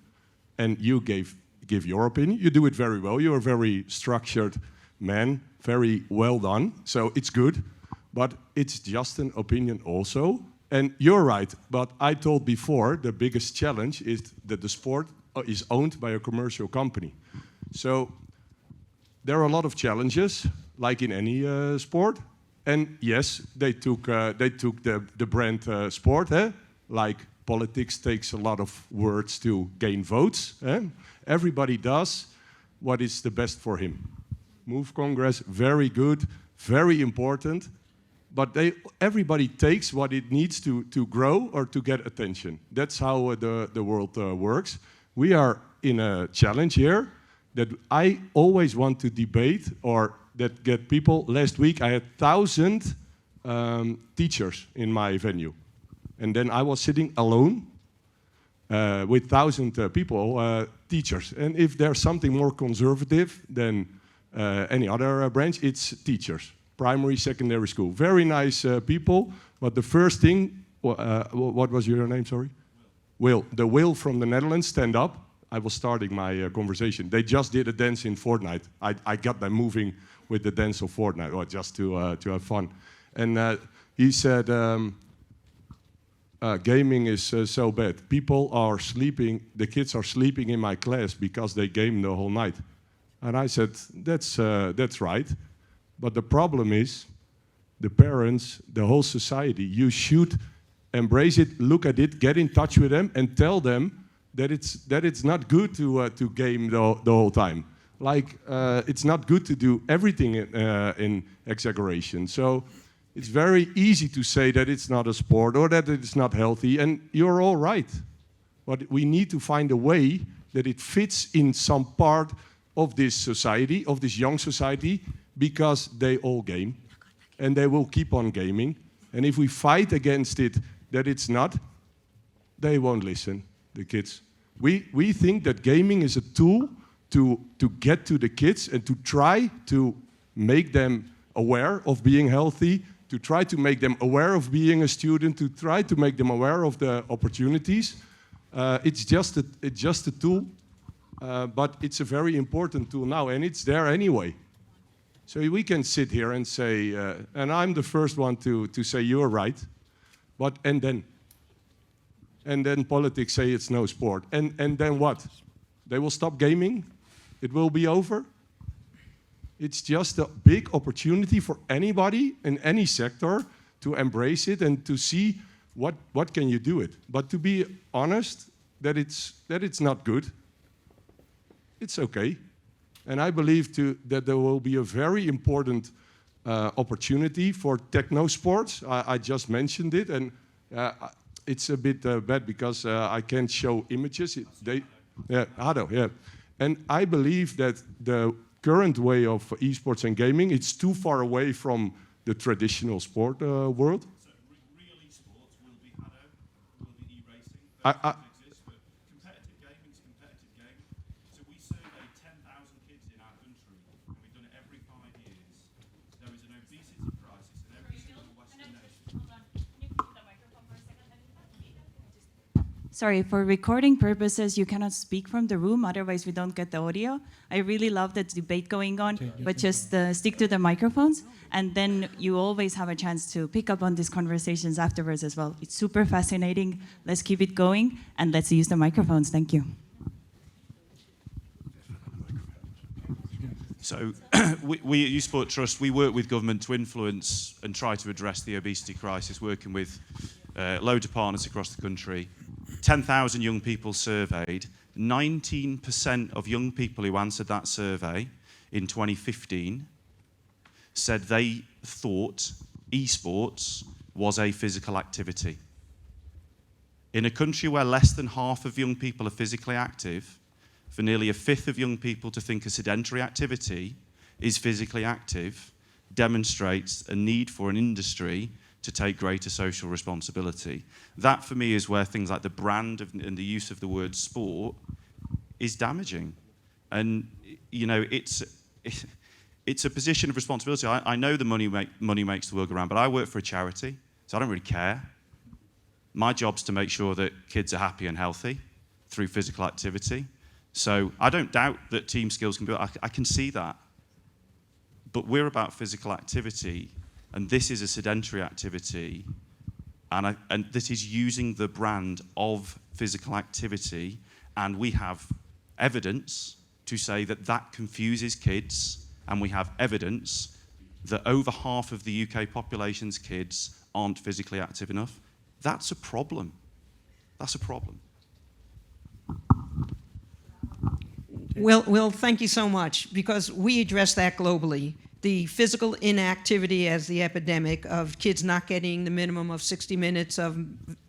and you gave give your opinion. You do it very well. You're a very structured man, very well done. So it's good, but it's just an opinion also. And you're right, but I told before, the biggest challenge is that the sport is owned by a commercial company. So there are a lot of challenges, like in any sport. And yes, they took the brand sport, like politics takes a lot of words to gain votes. Everybody does what is the best for him. Move Congress, very good, very important. But everybody takes what it needs to grow or to get attention. That's how the world works. We are in a challenge here that I always want to debate or that get people. Last week I had 1,000 teachers in my venue. And then I was sitting alone with 1,000 people, teachers. And if there's something more conservative than any other branch, it's teachers. Primary, secondary school. Very nice people, but the first thing, what was your name, sorry? Will. The Will from the Netherlands, stand up. I was starting my conversation. They just did a dance in Fortnite. I got them moving with the dance of Fortnite, or just to have fun. And he said, gaming is so bad. People are sleeping, the kids are sleeping in my class because they game the whole night. And I said, that's right. But the problem is, the parents, the whole society, you should embrace it, look at it, get in touch with them, and tell them that it's not good to game the whole time. Like, it's not good to do everything in exaggeration. So it's very easy to say that it's not a sport or that it's not healthy, and you're all right. But we need to find a way that it fits in some part of this society, of this young society, because they all game, and they will keep on gaming. And if we fight against it, that it's not, they won't listen, the kids. We think that gaming is a tool to get to the kids and to try to make them aware of being healthy, to try to make them aware of being a student, to try to make them aware of the opportunities. It's just a tool, but it's a very important tool now, and it's there anyway. So we can sit here and say, and I'm the first one to say you're right, but and then politics say it's no sport, and then what? They will stop gaming? It will be over? It's just a big opportunity for anybody in any sector to embrace it and to see what can you do it. But to be honest, that it's not good. It's okay. And I believe that there will be a very important opportunity for techno sports. I just mentioned it, and it's a bit bad because I can't show images. Hado, yeah. And I believe that the current way of esports and gaming, it's too far away from the traditional sport world. So real esports will be Hado, will be e-racing. Exist, but competitive gaming is competitive gaming. So we surveyed 10,000 kids in our country, and we've done it every 5 years. There is an obesity crisis in every single Western nation. Sorry, for recording purposes, you cannot speak from the room, otherwise we don't get the audio. I really love the debate going on, but just stick to the microphones, and then you always have a chance to pick up on these conversations afterwards as well. It's super fascinating. Let's keep it going, and let's use the microphones. Thank you. So we at Youth Sport Trust, we work with government to influence and try to address the obesity crisis, working with loads of partners across the country. 10,000 young people surveyed. 19% of young people who answered that survey in 2015 said they thought esports was a physical activity. In a country where less than half of young people are physically active, for nearly a fifth of young people to think a sedentary activity is physically active demonstrates a need for an industry to take greater social responsibility. That, for me, is where things like the brand and the use of the word sport is damaging. And, you know, it's a position of responsibility. I know the money makes the world go round, but I work for a charity, so I don't really care. My job's to make sure that kids are happy and healthy through physical activity. So I don't doubt that team skills can be, I can see that. But we're about physical activity, and this is a sedentary activity, and this is using the brand of physical activity, and we have evidence to say that that confuses kids, and we have evidence that over half of the UK population's kids aren't physically active enough. That's a problem. That's a problem. Well, thank you so much, because we address that globally. The physical inactivity as the epidemic of kids not getting the minimum of 60 minutes of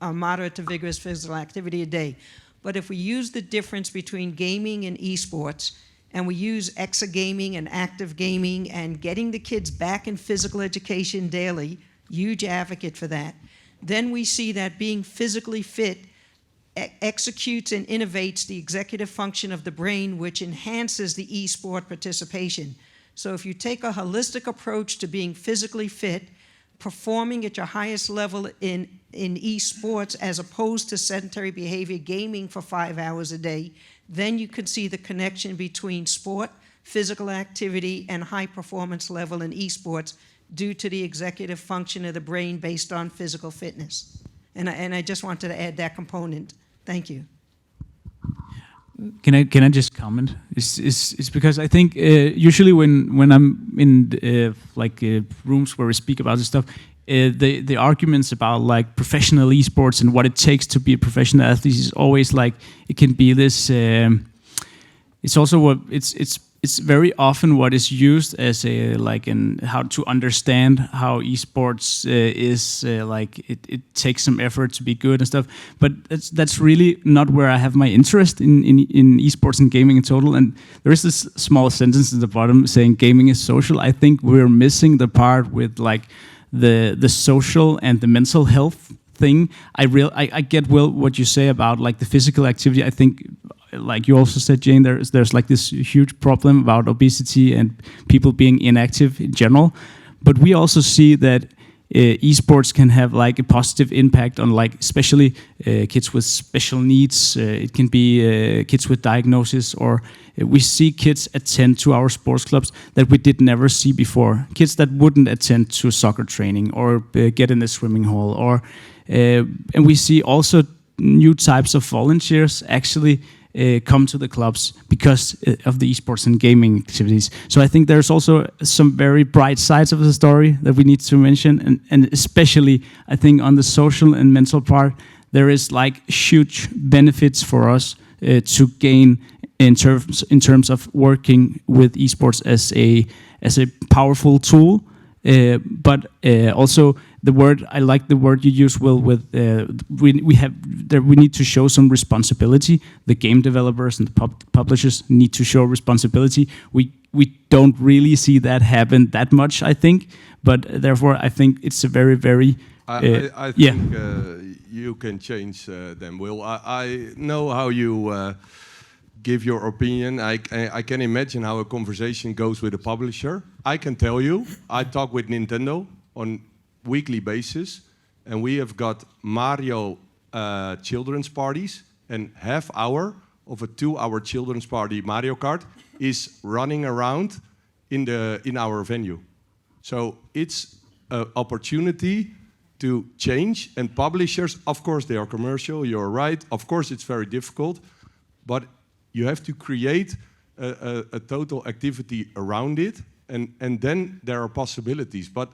moderate to vigorous physical activity a day. But if we use the difference between gaming and esports, and we use exagaming and active gaming and getting the kids back in physical education daily, huge advocate for that, then we see that being physically fit executes and innovates the executive function of the brain, which enhances the esport participation. So if you take a holistic approach to being physically fit, performing at your highest level in esports as opposed to sedentary behavior gaming for 5 hours a day, then you can see the connection between sport, physical activity, and high performance level in esports due to the executive function of the brain based on physical fitness. And I just wanted to add that component. Thank you. Can I just comment? It's because I think usually when I'm in rooms where we speak about this stuff, the arguments about like professional esports and what it takes to be a professional athlete is always like it can be this. It's also what it's very often what is used as a how to understand how esports is it takes some effort to be good and stuff, but that's really not where I have my interest in esports and gaming in total. And there is this small sentence at the bottom saying gaming is social. I think we're missing the part with like the social and the mental health thing. I get what you say about like the physical activity. I think, like you also said, Jayne, there's like this huge problem about obesity and people being inactive in general. But we also see that esports can have like a positive impact on like especially kids with special needs. It can be kids with diagnosis, or we see kids attend to our sports clubs that we did never see before. Kids that wouldn't attend to soccer training or get in the swimming hall, or and we see also new types of volunteers actually come to the clubs because of the esports and gaming activities. So I think there's also some very bright sides of the story that we need to mention, and especially I think on the social and mental part, there is like huge benefits for us to gain in terms of working with esports as a powerful tool, but also. I like the word you use, Will, with we need to show some responsibility. The game developers and the publishers need to show responsibility. We don't really see that happen that much, I think, but therefore I think it's a very, very I think you can change them, Will. I know how you give your opinion. I can imagine how a conversation goes with a publisher. I can tell you, I talk with Nintendo on weekly basis, and we have got Mario children's parties, and half hour of a 2-hour children's party Mario Kart is running around in our venue. So it's an opportunity to change, and publishers, of course they are commercial, you're right, of course it's very difficult, but you have to create a total activity around it, and then there are possibilities. But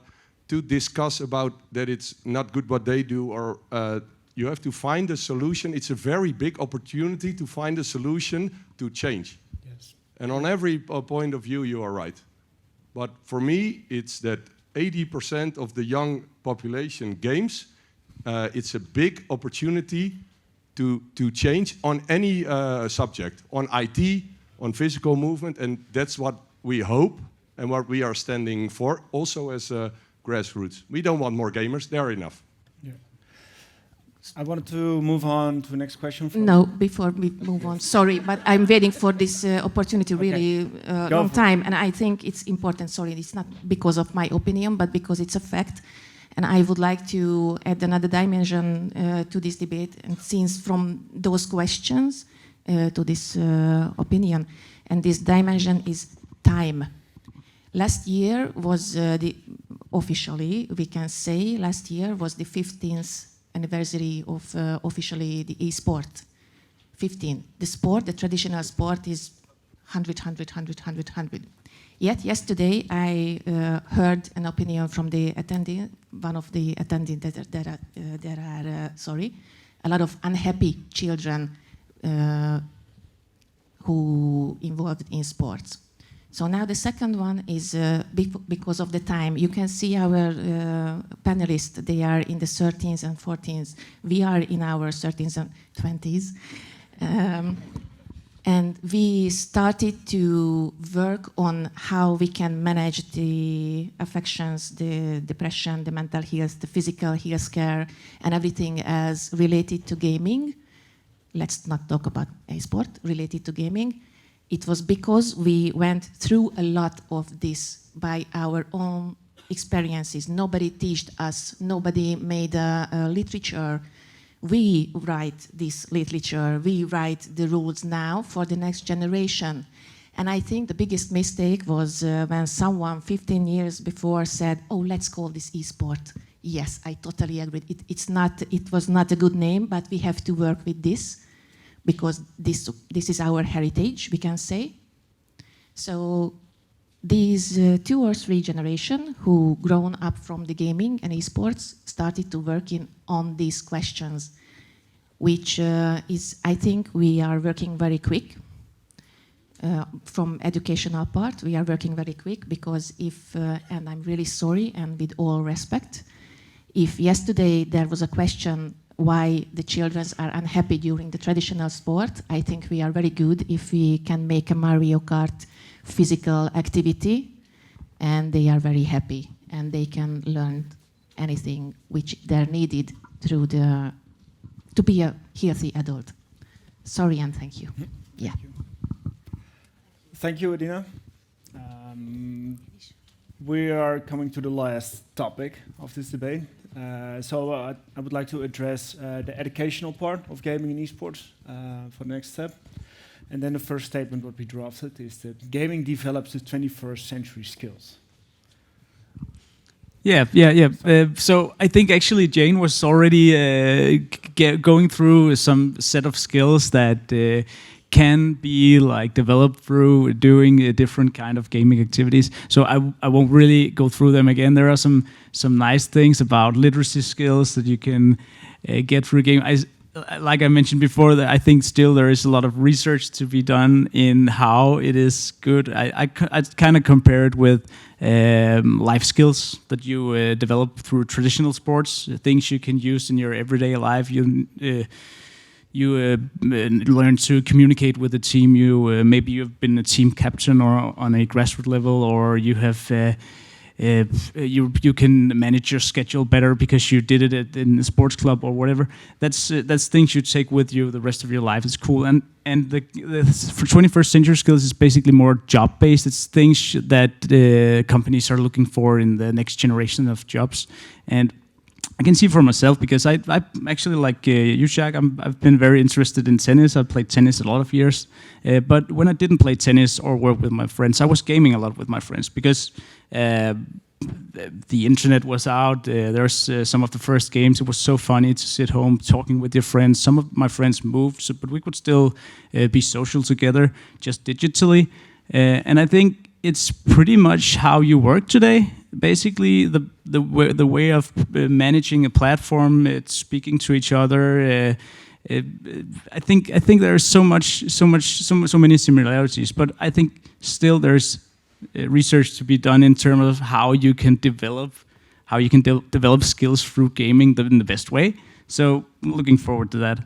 to discuss about that it's not good what they do, or you have to find a solution. It's a very big opportunity to find a solution to change. Yes. And on every point of view, you are right. But for me, it's that 80% of the young population games. It's a big opportunity to change on any subject, on IT, on physical movement, and that's what we hope and what we are standing for, also as Grassroots. We don't want more gamers, there are enough. Yeah. I wanted to move on to the next question. No, before we move on, sorry, but I'm waiting for this opportunity really long time, and I think it's important, sorry, it's not because of my opinion, but because it's a fact. And I would like to add another dimension to this debate, and since from those questions, to this opinion, and this dimension is time. Last year was officially, we can say, last year was the 15th anniversary of officially the e-sport. 15. The sport, the traditional sport is 100. Yet yesterday I heard an opinion from the attendee, one of the attendees that there are a lot of unhappy children who involved in sports. So now the second one is because of the time. You can see our panelists, they are in the 13s and 14s. We are in our 13s and 20s. And we started to work on how we can manage the affections, the depression, the mental health, the physical health care, and everything as related to gaming. Let's not talk about e-sport, related to gaming. It was because we went through a lot of this by our own experiences. Nobody taught us, nobody made a literature. We write this literature, we write the rules now for the next generation. And I think the biggest mistake was when someone 15 years before said, oh, let's call this e-sport. Yes, I totally agree. It was not a good name, but we have to work with this because this is our heritage, we can say. So these 2 or 3 generations who grown up from the gaming and esports started to work on these questions, which is, I think we are working very quick. From educational part, we are working very quick because if, and I'm really sorry and with all respect, if yesterday there was a question why the children are unhappy during the traditional sport, I think we are very good if we can make a Mario Kart physical activity and they are very happy and they can learn anything which they're needed through to be a healthy adult. Sorry and thank you. Yeah. Thank you, Adina. We are coming to the last topic of this debate. So I would like to address the educational part of gaming and esports for the next step. And then the first statement what we drafted is that gaming develops the 21st century skills. Yeah. So I think actually Jayne was already going through some set of skills that can be like developed through doing different kind of gaming activities. So I won't really go through them again. There are some nice things about literacy skills that you can get through gaming. Like I mentioned before, that I think still there is a lot of research to be done in how it is good. I kind of compare it with life skills that you develop through traditional sports, things you can use in your everyday life. You learn to communicate with the team. Maybe you've been a team captain or on a grassroots level, or you have you can manage your schedule better because you did it in a sports club or whatever. That's things you take with you the rest of your life. It's cool. And the for 21st century skills is basically more job based. It's things that companies are looking for in the next generation of jobs. And I can see for myself because I actually like you, Sjaak. I've been very interested in tennis. I played tennis a lot of years, but when I didn't play tennis or work with my friends, I was gaming a lot with my friends because the internet was out. There's some of the first games. It was so funny to sit home talking with your friends. Some of my friends moved, but we could still be social together, just digitally. And I think it's pretty much how you work today. Basically, the way of managing a platform, it's speaking to each other. I think there are so many similarities, but I think still there's research to be done in terms of how you can develop skills through gaming in the best way. So I'm looking forward to that.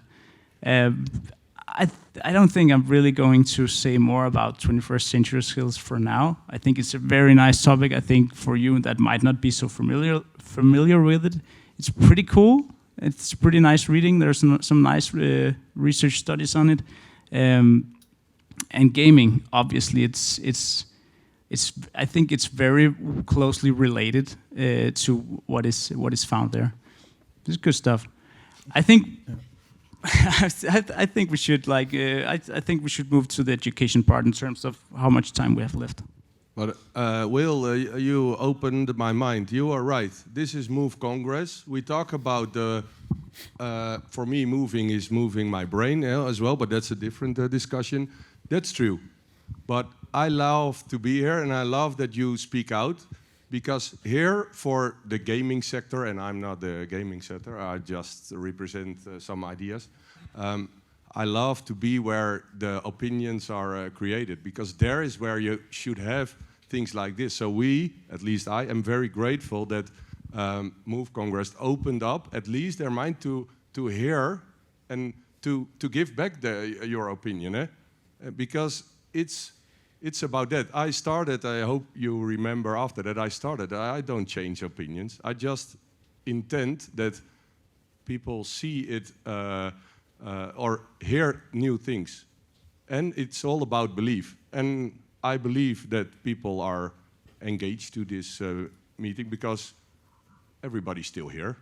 I don't think I'm really going to say more about 21st century skills for now. I think it's a very nice topic. I think for you that might not be so familiar with it, it's pretty cool. It's pretty nice reading. There's some nice research studies on it. And gaming, obviously, I think it's very closely related to what is found there. It's good stuff. I think. I think we should I think we should move to the education part in terms of how much time we have left. But Will, you opened my mind. You are right. This is Move Congress. We talk about for me, moving is moving my brain as well, but that's a different discussion. That's true. But I love to be here, and I love that you speak out, because here for the gaming sector, and I'm not the gaming sector, I just represent some ideas. I love to be where the opinions are created, because there is where you should have things like this. So we, at least I, am very grateful that Move Congress opened up at least their mind to hear and to give back your opinion, because it's about that. I started, I hope you remember after that I started, I don't change opinions. I just intend that people see it or hear new things. And it's all about belief. And I believe that people are engaged to this meeting because everybody's still here.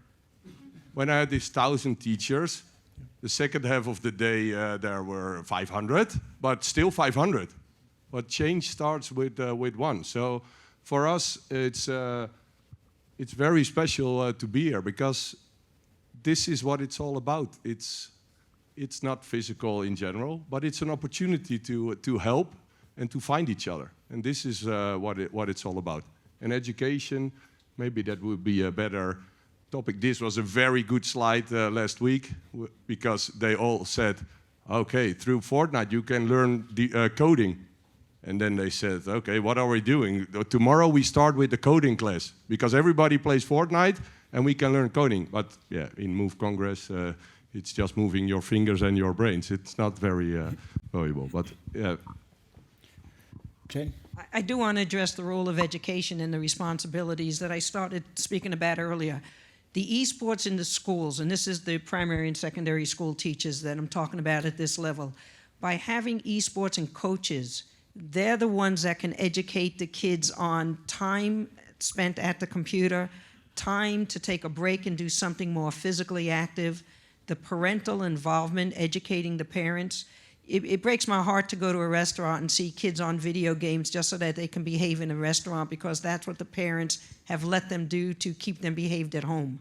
When I had these 1,000 teachers, the second half of the day there were 500, but still 500. But change starts with one. So for us, it's very special to be here, because this is what it's all about. It's not physical in general, but it's an opportunity to help and to find each other. And this is what it's all about. And education, maybe that would be a better topic. This was a very good slide last week, because they all said, okay, through Fortnite you can learn coding. And then they said, okay, what are we doing? Tomorrow we start with the coding class, because everybody plays Fortnite and we can learn coding. But yeah, in Move Congress, it's just moving your fingers and your brains. It's not very valuable, but yeah. Jayne? I do want to address the role of education and the responsibilities that I started speaking about earlier. The esports in the schools, and this is the primary and secondary school teachers that I'm talking about at this level. By having esports and coaches, they're the ones that can educate the kids on time spent at the computer, time to take a break and do something more physically active, the parental involvement, educating the parents. It breaks my heart to go to a restaurant and see kids on video games just so that they can behave in a restaurant, because that's what the parents have let them do to keep them behaved at home.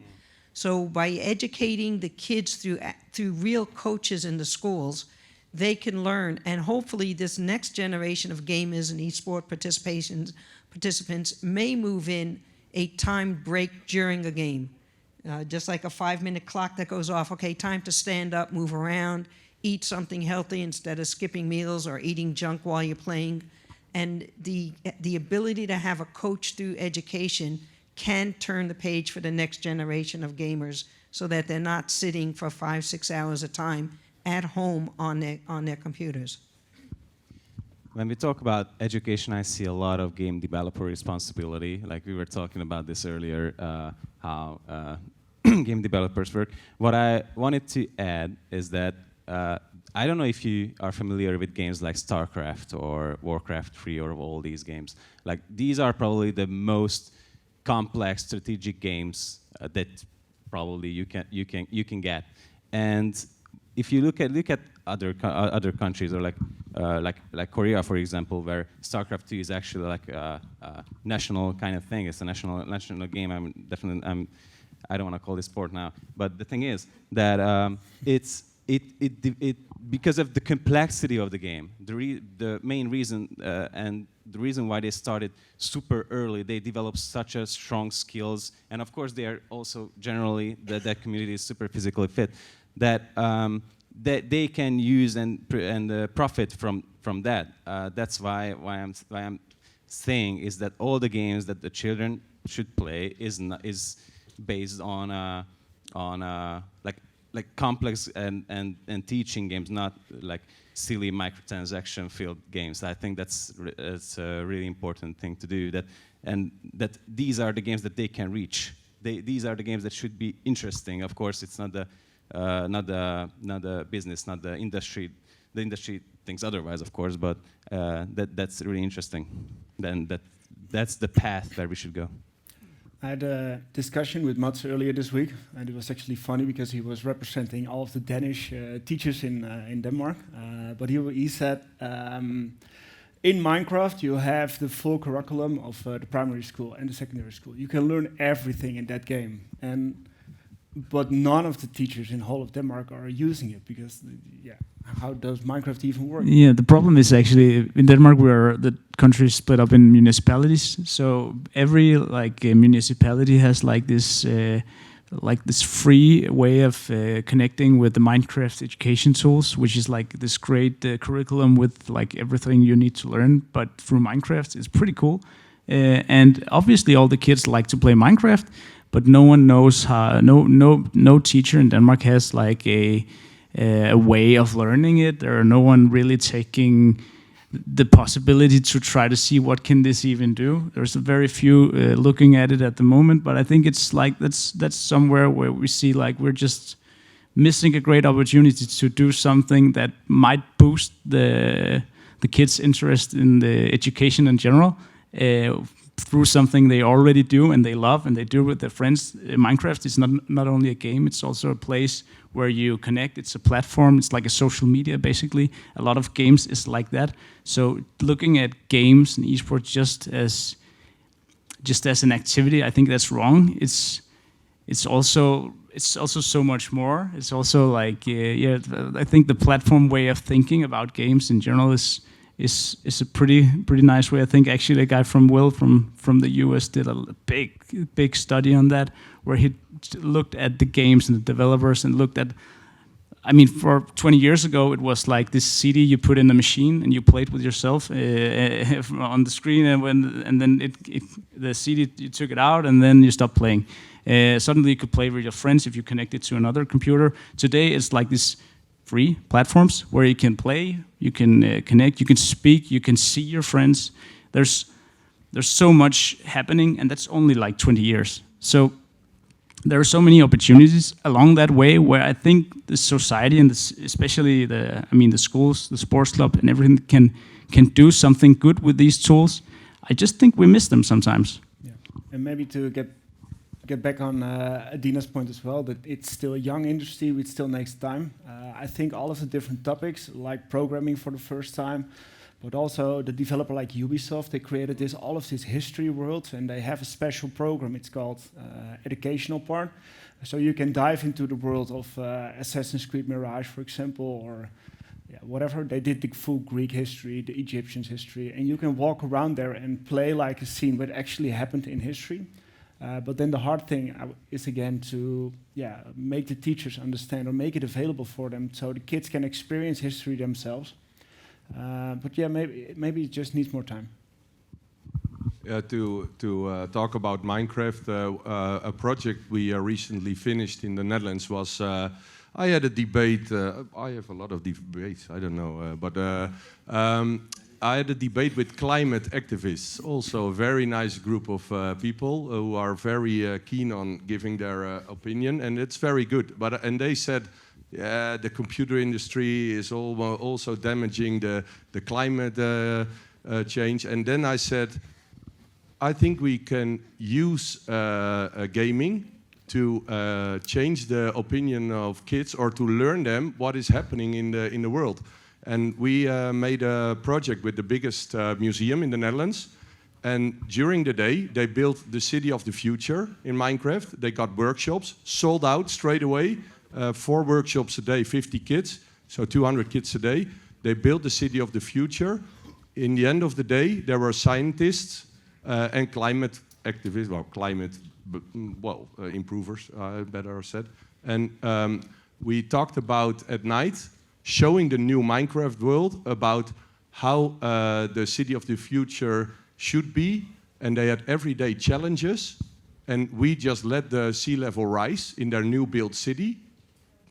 So by educating the kids through real coaches in the schools, they can learn, and hopefully this next generation of gamers and eSport participants may move in a timed break during a game. Just like a 5-minute clock that goes off, okay, time to stand up, move around, eat something healthy instead of skipping meals or eating junk while you're playing. And the ability to have a coach through education can turn the page for the next generation of gamers, so that they're not sitting for 5-6 hours a time at home on their computers. When we talk about education, I see a lot of game developer responsibility. Like we were talking about this earlier, how game developers work. What I wanted to add is that I don't know if you are familiar with games like StarCraft or Warcraft 3 or all these games. Like these are probably the most complex strategic games that probably you can get. And if you look at other countries, or like Korea, for example, where StarCraft 2 is actually like a national kind of thing. It's a national game. I don't want to call this sport now, but the thing is that because of the complexity of the game, the main reason and the reason why they started super early, they developed such a strong skills, and of course they are also generally that community is super physically fit, that they can use and profit from that. That's why I'm saying is that all the games that the children should play is based on like complex and teaching games, not like silly microtransaction filled games. I think that's a really important thing to do. That these are the games that they can reach. These are the games that should be interesting. Of course, it's not the business, not the industry. The industry thinks otherwise, of course, but that's really interesting. Then that's the path that we should go. I had a discussion with Mads earlier this week, and it was actually funny because he was representing all of the Danish teachers in Denmark. But he said, in Minecraft, you have the full curriculum of the primary school and the secondary school. You can learn everything in that game, but none of the teachers in whole of Denmark are using it because, how does Minecraft even work? Yeah, the problem is actually in Denmark the country is split up in municipalities. So every municipality has this free way of connecting with the Minecraft education tools, which is like this great curriculum with like everything you need to learn. But through Minecraft, it's pretty cool. And obviously, all the kids like to play Minecraft, but no one knows how. No teacher in Denmark has like a way of learning it, or no one really taking the possibility to try to see what can this even do. There's a very few looking at it at the moment, but I think it's like that's somewhere where we see like we're just missing a great opportunity to do something that might boost the kids' interest in the education in general through something they already do and they love and they do with their friends. Minecraft is not only a game, it's also a place where you connect. It's a platform. It's like a social media, basically. A lot of games is like that. So looking at games and esports just as an activity, I think that's wrong. It's also so much more. It's also like I think the platform way of thinking about games in general is a pretty nice way. I think actually a guy from Will from the US did a big study on that, where he looked at the games and the developers and looked at, I mean, for 20 years ago, it was like this CD you put in the machine and you played with yourself on the screen, and then the CD, you took it out and then you stopped playing. Suddenly you could play with your friends if you connect it to another computer. Today it's like this free platforms where you can play, you can connect, you can speak, you can see your friends. There's so much happening, and that's only like 20 years. So there are so many opportunities along that way where I think the society and especially the schools, the sports club, and everything can do something good with these tools. I just think we miss them sometimes. Yeah. And maybe to get back on Adina's point as well, that it's still a young industry, it still takes time. I think all of the different topics, like programming for the first time, but also the developer like Ubisoft, they created all of this history world, and they have a special program. It's called educational part. So you can dive into the world of Assassin's Creed Mirage, for example, or whatever. They did the full Greek history, the Egyptians history, and you can walk around there and play like a scene what actually happened in history. But then the hard thing is again to make the teachers understand or make it available for them so the kids can experience history themselves. But maybe it just needs more time. Yeah, to talk about Minecraft, a project we recently finished in the Netherlands was. I had a debate. I have a lot of debates. I don't know, but I had a debate with climate activists. Also, a very nice group of people who are very keen on giving their opinion, and it's very good. And they said, the computer industry is also damaging the climate change. And then I said, I think we can use gaming to change the opinion of kids or to learn them what is happening in the world. And we made a project with the biggest museum in the Netherlands. And during the day, they built the city of the future in Minecraft. They got workshops, sold out straight away. 4 workshops a day, 50 kids, so 200 kids a day. They built the city of the future. In the end of the day, there were scientists and climate activists, improvers, better said. And we talked about at night, showing the new Minecraft world about how the city of the future should be. And they had everyday challenges. And we just let the sea level rise in their new built city.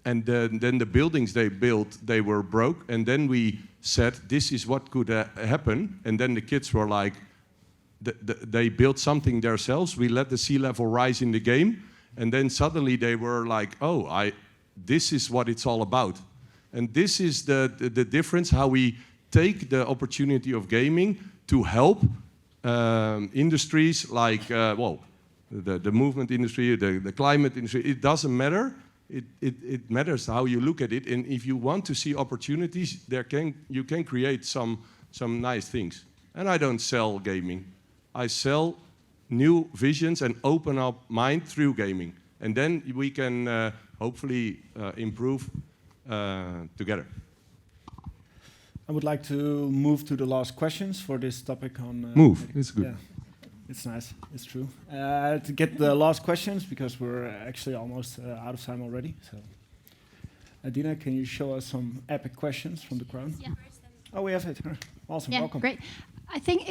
And then the buildings they built, they were broke. And then we said, this is what could happen. And then the kids were like, they built something themselves. We let the sea level rise in the game. And then suddenly they were like, this is what it's all about. And this is the difference, how we take the opportunity of gaming to help industries like, the movement industry, the climate industry. It doesn't matter. It matters how you look at it, and if you want to see opportunities, you can create some nice things. And I don't sell gaming. I sell new visions and open up mind through gaming, and then we can hopefully improve together. I would like to move to the last questions for this topic on... Move, it's good. Yeah, it's nice, it's true. To get the last questions, because we're actually almost out of time already. So, Adina, can you show us some epic questions from the crowd? Yeah. Oh, we have it. Awesome, Yeah, welcome. great. I think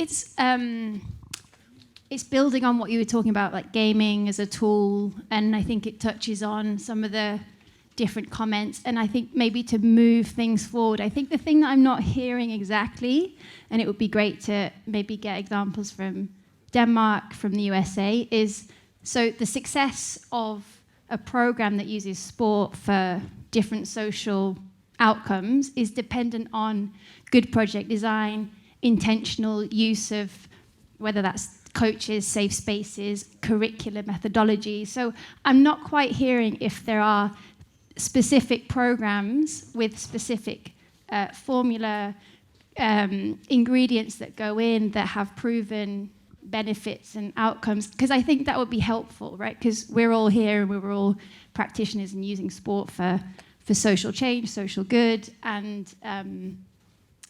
it's building on what you were talking about, like gaming as a tool, and I think it touches on some of the different comments, and I think maybe to move things forward, I think the thing that I'm not hearing exactly, and it would be great to maybe get examples from Denmark, from the USA, is so the success of a program that uses sport for different social outcomes is dependent on good project design, intentional use of whether that's coaches, safe spaces, curricular methodology. So I'm not quite hearing if there are specific programs with specific formula ingredients that go in that have proven benefits and outcomes, because I think that would be helpful, right? Because we're all here and we're all practitioners and using sport for social change, social good, and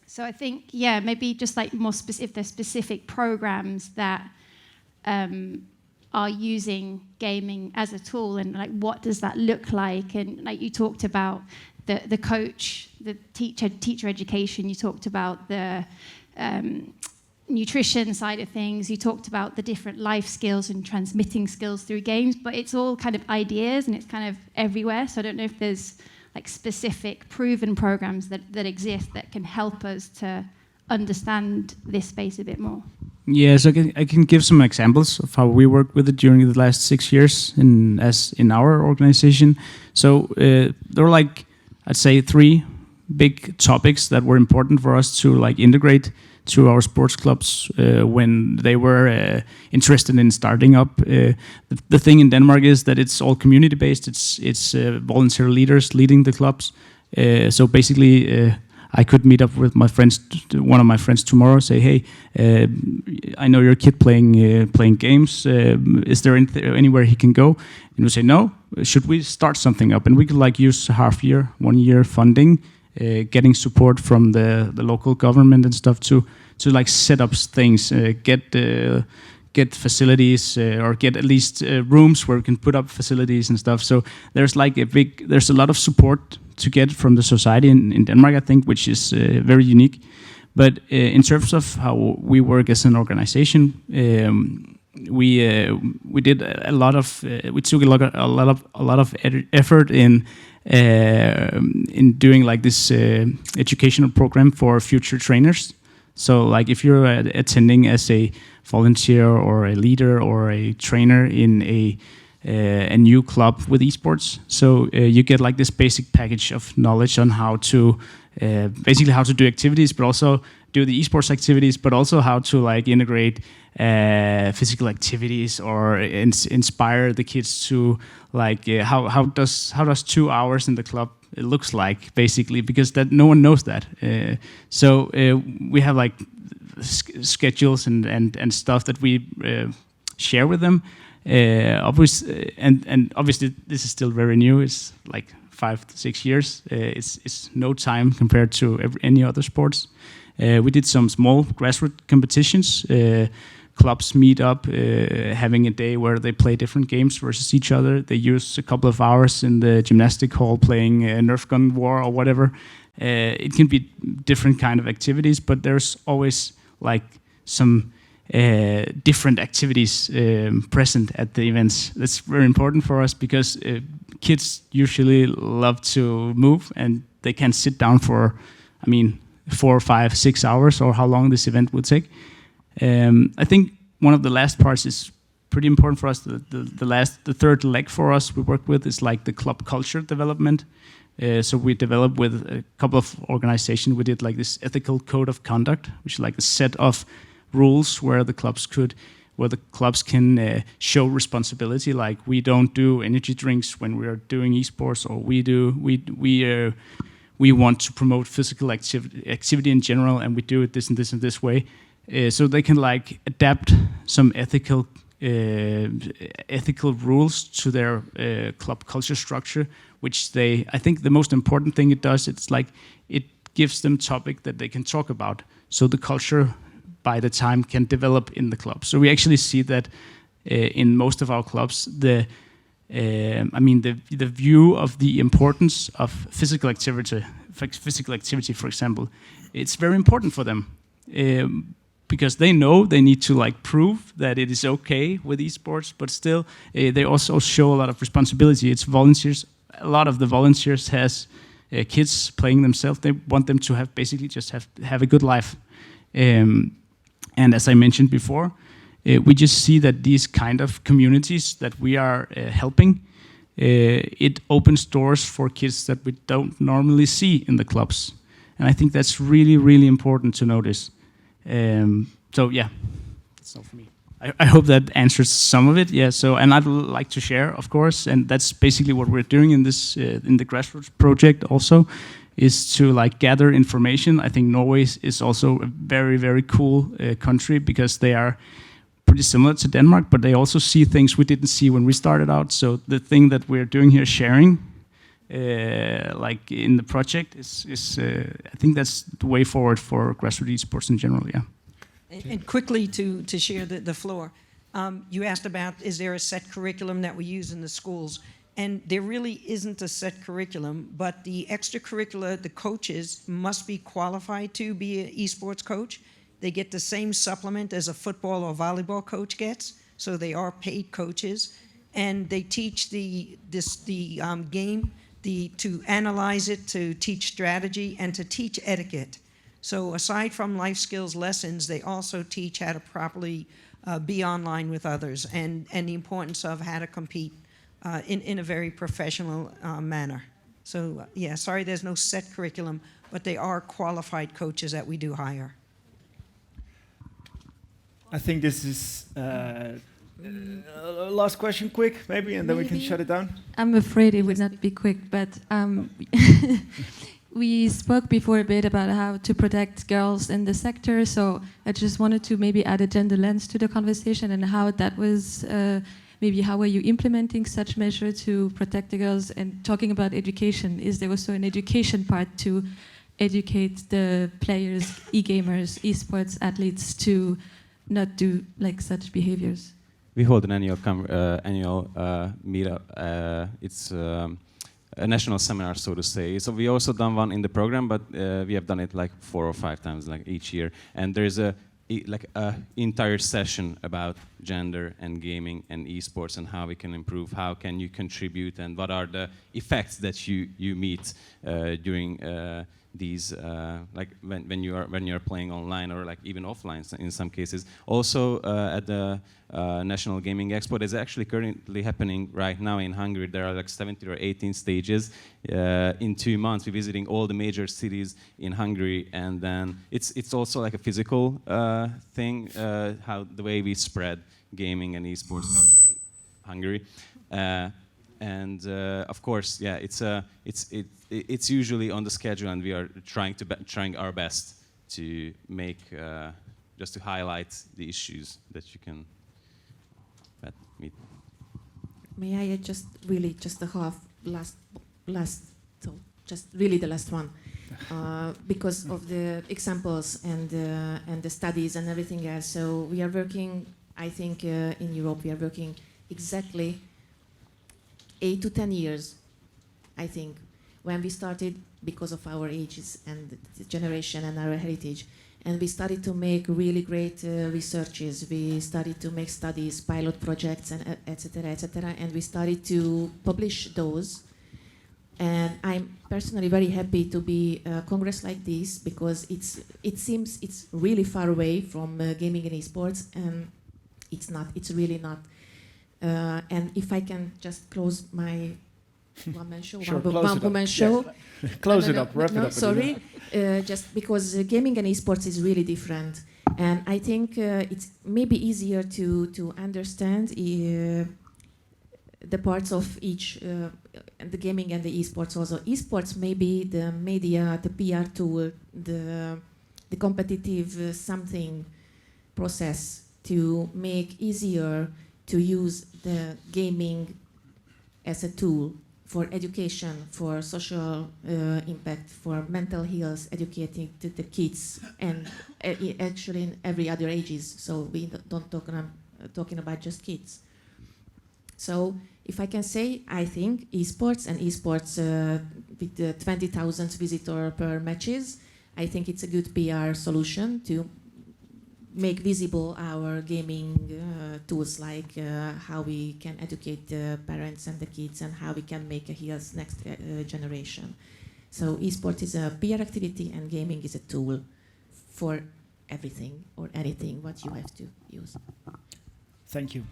so I think, yeah, maybe just like more specific, if there's specific programs that are using gaming as a tool, and like what does that look like? And like you talked about the coach, the teacher education, you talked about the nutrition side of things, you talked about the different life skills and transmitting skills through games, but it's all kind of ideas and it's kind of everywhere. So I don't know if there's like specific proven programs that exist that can help us to understand this space a bit more. Yes, I can give some examples of how we worked with it during the last 6 years in our organization. So there were like, I'd say 3 big topics that were important for us to like integrate to our sports clubs when they were interested in starting up. The thing in Denmark is that it's all community based. It's volunteer leaders leading the clubs. So basically, I could meet up with my friends, one of my friends tomorrow. Say, hey, I know your kid playing games. Is there anywhere he can go? And we say, no. Should we start something up? And we could like use half year, 1 year funding. Getting support from the local government and stuff to like set up things, get facilities or get at least rooms where we can put up facilities and stuff. So there's like there's a lot of support to get from the society in Denmark, I think, which is very unique. But in terms of how we work as an organization, we did a lot of we took a lot of effort in doing like this educational program for future trainers. So like if you're attending as a volunteer or a leader or a trainer in a new club with esports, so you get like this basic package of knowledge on how to basically how to do activities, but also do the esports activities, but also how to like integrate physical activities or inspire the kids to like how does 2 hours in the club it looks like, basically, because that no one knows that. So we have like schedules and stuff that we share with them. Obviously, and obviously this is still very new. It's like 5 to 6 years. It's no time compared to any other sports. We did some small grassroots competitions. Clubs meet up, having a day where they play different games versus each other. They use a couple of hours in the gymnastic hall playing Nerf gun war or whatever. It can be different kind of activities, but there's always like some different activities present at the events. That's very important for us because kids usually love to move and they can sit down for, 4, 5, 6 hours or how long this event would take. I think one of the last parts is pretty important for us. The third leg for us we work with is like the club culture development. So we developed with a couple of organizations. We did like this ethical code of conduct, which is like a set of rules where the clubs could where the clubs can show responsibility, like we don't do energy drinks when we are doing esports, or we want to promote physical activity in general, and we do it this and this and this way. So they can like adapt some ethical rules to their club culture structure, which I think the most important thing it does, it's like it gives them topic that they can talk about. So the culture by the time can develop in the club. So we actually see that in most of our clubs, the view of the importance of physical activity, for example, it's very important for them. Because they know they need to like prove that it is okay with esports, but still they also show a lot of responsibility. It's volunteers. A lot of the volunteers has kids playing themselves. They want them to have have a good life. And as I mentioned before, we just see that these kind of communities that we are helping, it opens doors for kids that we don't normally see in the clubs. And I think that's really, really important to notice. So yeah, that's all for me. I hope that answers some of it. Yeah. So, and I'd like to share, of course, and that's basically what we're doing in this in the Grassroots project. Also, is to like gather information. I think Norway is also a very, very cool country because they are pretty similar to Denmark, but they also see things we didn't see when we started out. So the thing that we're doing here, sharing. Like in the project is I think that's the way forward for grassroots esports in general. Yeah. And quickly to share the floor, you asked about is there a set curriculum that we use in the schools, and there really isn't a set curriculum, but the extracurricular, the coaches must be qualified to be an esports coach. They get the same supplement as a football or volleyball coach gets, so they are paid coaches, and they teach the game. To analyze it, to teach strategy, and to teach etiquette. So aside from life skills lessons, they also teach how to properly be online with others, and the importance of how to compete in a very professional manner. So yeah, sorry there's no set curriculum, but they are qualified coaches that we do hire. I think this is last question, quick, maybe, and then we can shut it down. I'm afraid it would not be quick, but we spoke before a bit about how to protect girls in the sector, so I just wanted to maybe add a gender lens to the conversation and how that was, maybe how are you implementing such measure to protect the girls, and talking about education, is there also an education part to educate the players, e-gamers, esports athletes to not do like such behaviors? We hold an annual meetup. It's a national seminar, so to say. So we also done one in the program, but we have done it like 4 or 5 times, like each year. And there's a entire session about gender and gaming and esports and how we can improve, how can you contribute, and what are the effects that you meet during these like when you're playing online or like even offline in some cases. Also at the National Gaming Expo, is actually currently happening right now in Hungary. There are like 17 or 18 stages in 2 months. We're visiting all the major cities in Hungary, and then it's also like a physical thing, how the way we spread gaming and esports culture in Hungary. And of course, yeah, it's usually on the schedule, and we are trying our best to make just to highlight the issues that you can meet. May I just the last thought, just really the last one, because of the examples and the studies and everything else. So we are working, I think, in Europe we are working exactly 8 to 10 years, I think, when we started, because of our ages and the generation and our heritage. And we started to make really great researches. We started to make studies, pilot projects, and et cetera, and we started to publish those. And I'm personally very happy to be a congress like this, because it seems it's really far away from gaming and esports, and it's not. It's really not. And if I can just close my one-man show, sure, one-woman show. Close it up, wrap it up. Sorry, just because gaming and esports is really different. And I think it's maybe easier to understand the parts of each, the gaming and the esports also. Esports may be the media, the PR tool, the competitive something process to make easier to use the gaming as a tool for education, for social impact, for mental health, educating the kids, and actually in every other ages. So we don't talking about just kids. So if I can say, I think esports with the 20,000 visitors per matches, I think it's a good PR solution to make visible our gaming tools, like how we can educate the parents and the kids, and how we can make a health next generation. So esports is a PR activity, and gaming is a tool for everything or anything what you have to use. Thank you.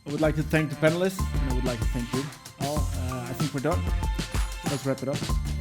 I would like to thank the panelists, and I would like to thank you all. I think we're done. Let's wrap it up.